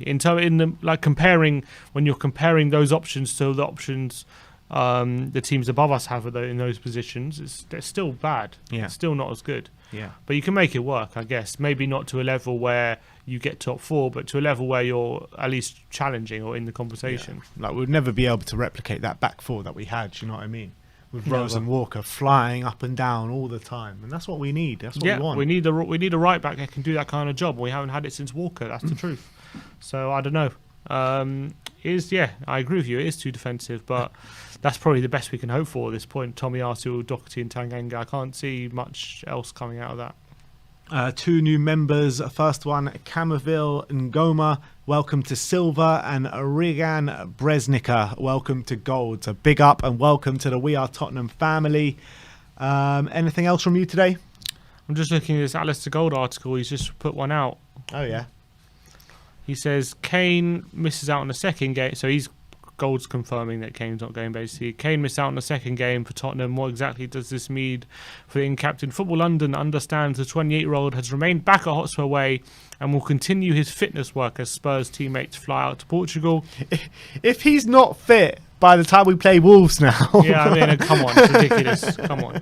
comparing, when you're comparing those options to the options the teams above us have in those positions, they're still bad. Yeah. It's still not as good. Yeah. But you can make it work, I guess. Maybe not to a level where you get top 4, but to a level where you're at least challenging or in the conversation. Yeah. Like, we'd never be able to replicate that back 4 that we had, you know what I mean? With Never. Rose and Walker flying up and down all the time. And that's what we need. That's what we want. we need a right back that can do that kind of job. We haven't had it since Walker, that's the truth. So I don't know. I agree with you. It is too defensive, but that's probably the best we can hope for at this point. Tomiyasu, Doherty and Tanganga. I can't see much else coming out of that. 2 new members. First one, Camaville Ngoma. Welcome to Silver. And Regan Bresnica. Welcome to Gold. So big up and welcome to the We Are Tottenham family. Anything else from you today? I'm just looking at this Alistair Gold article. He's just put one out. Oh, yeah. He says Kane misses out on the second game. So Gold's confirming that Kane's not going, basically. Kane missed out on the second game for Tottenham. What exactly does this mean for the in-captain? Football London understands the 28-year-old has remained back at Hotspur Way and will continue his fitness work as Spurs teammates fly out to Portugal. If he's not fit by the time we play Wolves now... Yeah, I mean, come on. It's ridiculous. Come on.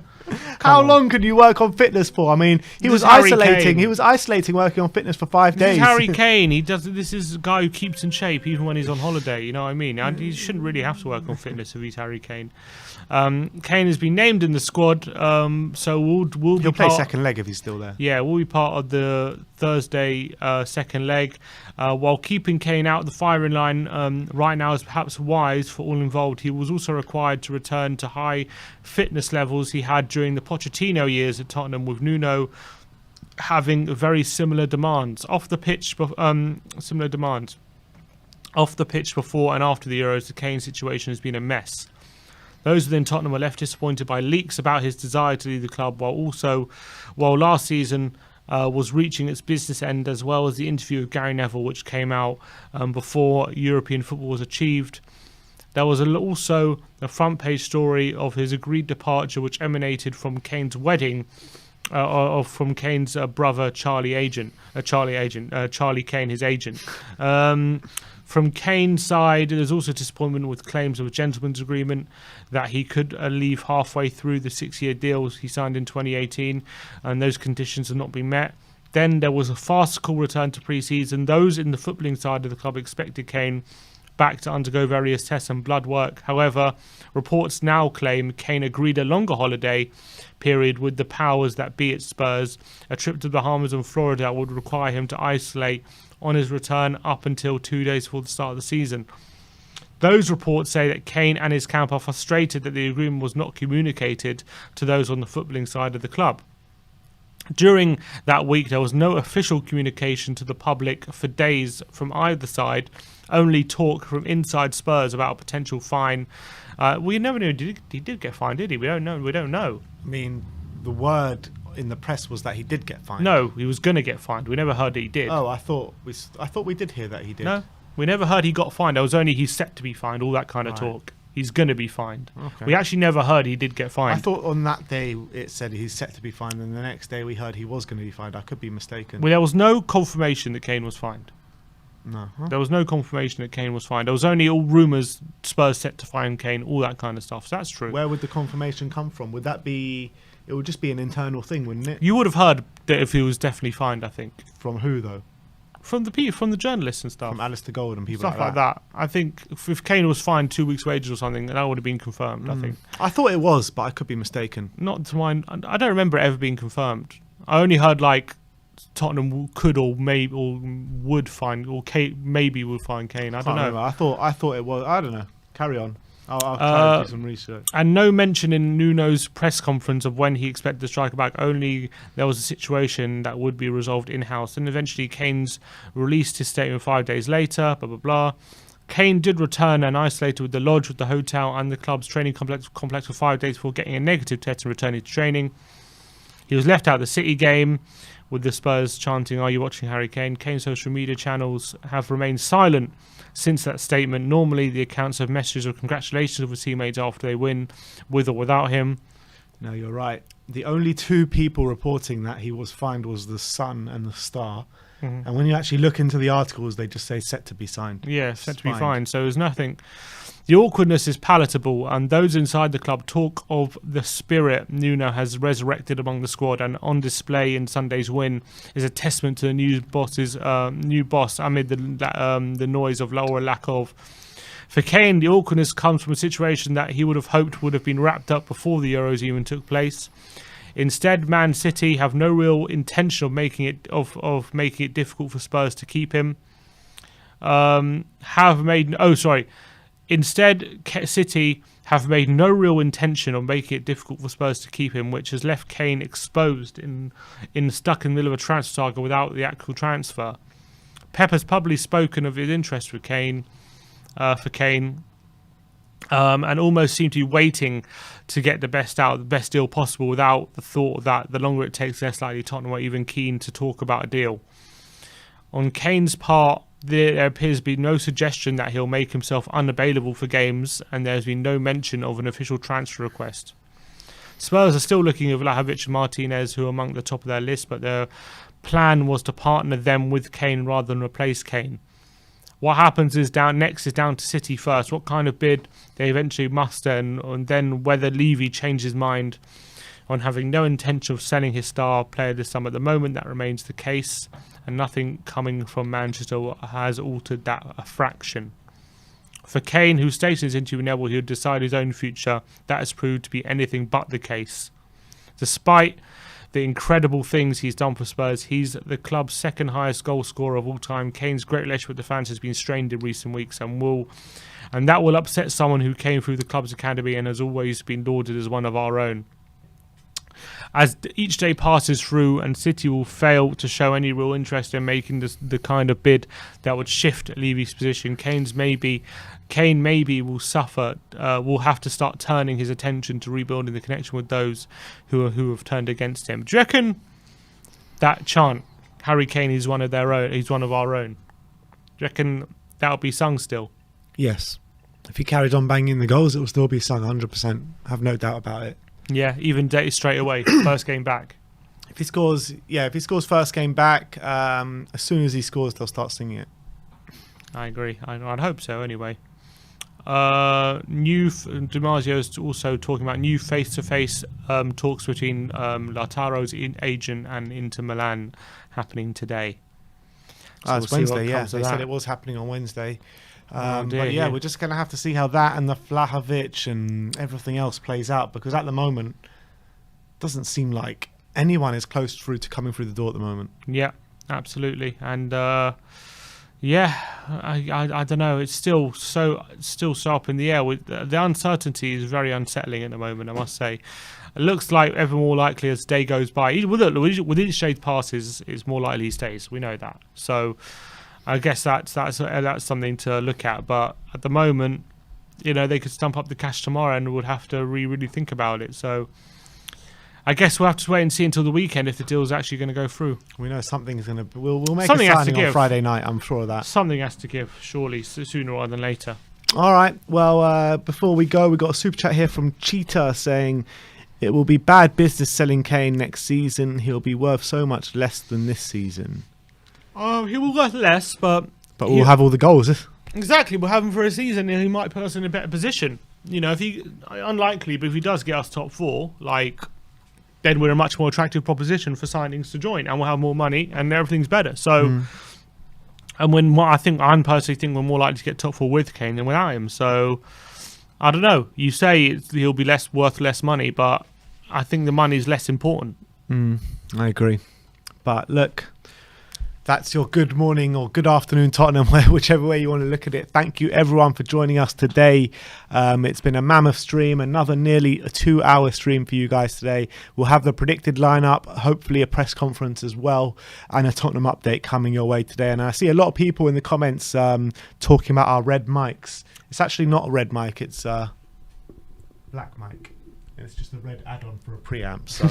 How long could you work on fitness for? I mean, he was isolating, working on fitness for 5 days. This is Harry Kane. This is a guy who keeps in shape even when he's on holiday. You know what I mean? And he shouldn't really have to work on fitness if he's Harry Kane. Kane has been named in the squad, so he'll play second leg if he's still there. Yeah, we'll be part of the Thursday second leg, while keeping Kane out of the firing line right now is perhaps wise for all involved. He was also required to return to high fitness levels he had during the Pochettino years at Tottenham, with Nuno having very similar demands off the pitch. Similar demands off the pitch before and after the Euros. The Kane situation has been a mess. Those within Tottenham were left disappointed by leaks about his desire to leave the club, while last season was reaching its business end, as well as the interview with Gary Neville, which came out before European football was achieved. There was also a front page story of his agreed departure, which emanated from Kane's wedding, from Kane's brother Charlie Kane, his agent. From Kane's side, there's also disappointment with claims of a gentleman's agreement that he could leave halfway through the 6-year deal he signed in 2018, and those conditions have not been met. Then there was a farcical return to pre-season. Those in the footballing side of the club expected Kane back to undergo various tests and blood work. However, reports now claim Kane agreed a longer holiday period with the powers that be at Spurs. A trip to the Bahamas and Florida would require him to isolate on his return up until 2 days before the start of the season. Those reports say that Kane and his camp are frustrated that the agreement was not communicated to those on the footballing side of the club. During that week, there was no official communication to the public for days from either side, only talk from inside Spurs about a potential fine. We never knew he did get fined, did he? We don't know. I mean, the word in the press was that he did get fined. No, he was going to get fined. We never heard that he did. Oh, I thought we did hear that he did. No, we never heard he got fined. There was only he's set to be fined, all that kind of talk. He's going to be fined. Okay. We actually never heard he did get fined. I thought on that day it said he's set to be fined, and the next day we heard he was going to be fined. I could be mistaken. Well, there was no confirmation that Kane was fined. No. There was no confirmation that Kane was fined. There was only all rumours Spurs set to fine Kane, all that kind of stuff. So that's true. Where would the confirmation come from? Would that be? It would just be an internal thing, wouldn't it? You would have heard that if he was definitely fined, I think. From who though? From the journalists and stuff. From Alistair Gold and people Stuff like that. I think if Kane was fined 2 weeks' wages or something, that would have been confirmed, I think. I thought it was, but I could be mistaken. Not to mine. I don't remember it ever being confirmed. I only heard like Tottenham could or maybe or would find or maybe would find Kane. I don't know. Remember. I thought it was. I don't know. Carry on. I'll try to do some research. And no mention in Nuno's press conference of when he expected the striker back. Only there was a situation that would be resolved in-house. And eventually Kane's released his statement 5 days later, blah, blah, blah. Kane did return and isolated with the lodge, with the hotel and the club's training complex for 5 days before getting a negative test and returning to training. He was left out of the City game with the Spurs chanting, "Are you watching Harry Kane?" Kane's social media channels have remained silent since that statement. Normally, the accounts of messages of congratulations of his teammates after they win, with or without him. No, you're right. The only two people reporting that he was fined was the Sun and the Star. Mm-hmm. And when you actually look into the articles, they just say set to be signed. Yeah, set to be fined. So there's nothing. The awkwardness is palatable, and those inside the club talk of the spirit Nuno has resurrected among the squad, and on display in Sunday's win is a testament to the new boss amid the noise of or lack of. For Kane, the awkwardness comes from a situation that he would have hoped would have been wrapped up before the Euros even took place. Instead, Man City have no real intention of making it difficult for Spurs to keep him. Instead, City have made no real intention of making it difficult for Spurs to keep him, which has left Kane exposed in stuck in the middle of a transfer saga without the actual transfer. Pep has publicly spoken of his interest for Kane, and almost seemed to be waiting to get the best deal possible, without the thought that the longer it takes, less likely Tottenham are even keen to talk about a deal. On Kane's part, there appears to be no suggestion that he'll make himself unavailable for games, and there's been no mention of an official transfer request. Spurs are still looking at Vlahovic and Martinez, who are among the top of their list, but their plan was to partner them with Kane rather than replace Kane. What happens is down to City first. What kind of bid they eventually muster, and then whether Levy changes his mind on having no intention of selling his star player this summer. At the moment, that remains the case, and nothing coming from Manchester has altered that a fraction. For Kane, who stated in his interview with Neville he would decide his own future, that has proved to be anything but the case. Despite the incredible things he's done for Spurs, he's the club's second highest goal scorer of all time. Kane's great relationship with the fans has been strained in recent weeks, and that will upset someone who came through the club's academy and has always been lauded as one of our own. As each day passes through and City will fail to show any real interest in making the kind of bid that would shift Levy's position, Kane maybe will suffer. Will have to start turning his attention to rebuilding the connection with those who have turned against him. Do you reckon that chant, Harry Kane is one of their own, he's one of our own? Do you reckon that'll be sung still? Yes. If he carried on banging the goals, it will still be sung 100%. I have no doubt about it. Yeah, even straight away, first game back. If he scores first game back, as soon as he scores, they'll start singing it. I agree. I'd hope so anyway. DiMarzio is also talking about new face-to-face talks between Lautaro's agent and Inter Milan happening today. So it's Wednesday, yeah. They said it was happening on Wednesday. We're just going to have to see how that and the Vlahovic and everything else plays out, because at the moment, it doesn't seem like anyone is close through to coming through the door at the moment. Yeah, absolutely. And I don't know. It's still so up in the air. The uncertainty is very unsettling at the moment, I must say. It looks like ever more likely as day goes by. With each day passes, it's more likely he stays. We know that. So I guess that's something to look at. But at the moment, they could stump up the cash tomorrow and would have to really think about it. So I guess we'll have to wait and see until the weekend if the deal's actually going to go through. We know something's going to. We'll make something a signing on Friday night. I'm sure of that. Something has to give, surely, sooner rather than later. All right. Well, before we go, we got a super chat here from Cheetah saying, "It will be bad business selling Kane next season. He'll be worth so much less than this season." He will worth less, but But we'll have all the goals. Exactly, we'll have him for a season, and he might put us in a better position. You know, if he unlikely, but if he does get us top 4, like, then we're a much more attractive proposition for signings to join, and we'll have more money, and everything's better. So, and I personally think we're more likely to get top 4 with Kane than without him. So, I don't know. You say he'll be worth less money, but I think the money is less important. I agree. But look, that's your good morning or good afternoon, Tottenham, whichever way you want to look at it. Thank you, everyone, for joining us today. It's been a mammoth stream, another nearly a 2-hour stream for you guys today. We'll have the predicted lineup, hopefully a press conference as well, and a Tottenham update coming your way today. And I see a lot of people in the comments talking about our red mics. It's actually not a red mic, it's a black mic. It's just a red add-on for a preamp. So,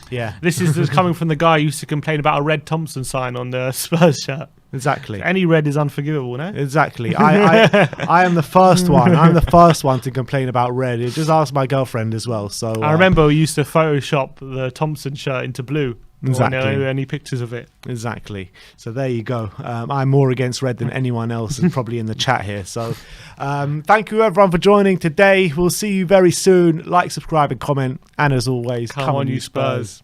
yeah. This is coming from the guy who used to complain about a Red Thompson sign on the Spurs shirt. Exactly. Any red is unforgivable, no? Exactly. I am the first one. I'm the first one to complain about red. You just ask my girlfriend as well. So I remember we used to Photoshop the Thompson shirt into blue. Exactly. Any pictures of it. Exactly. So there you go. I'm more against red than anyone else, and probably in the chat here. So thank you, everyone, for joining today. We'll see you very soon. Like, subscribe, and comment. And as always, come on, you Spurs.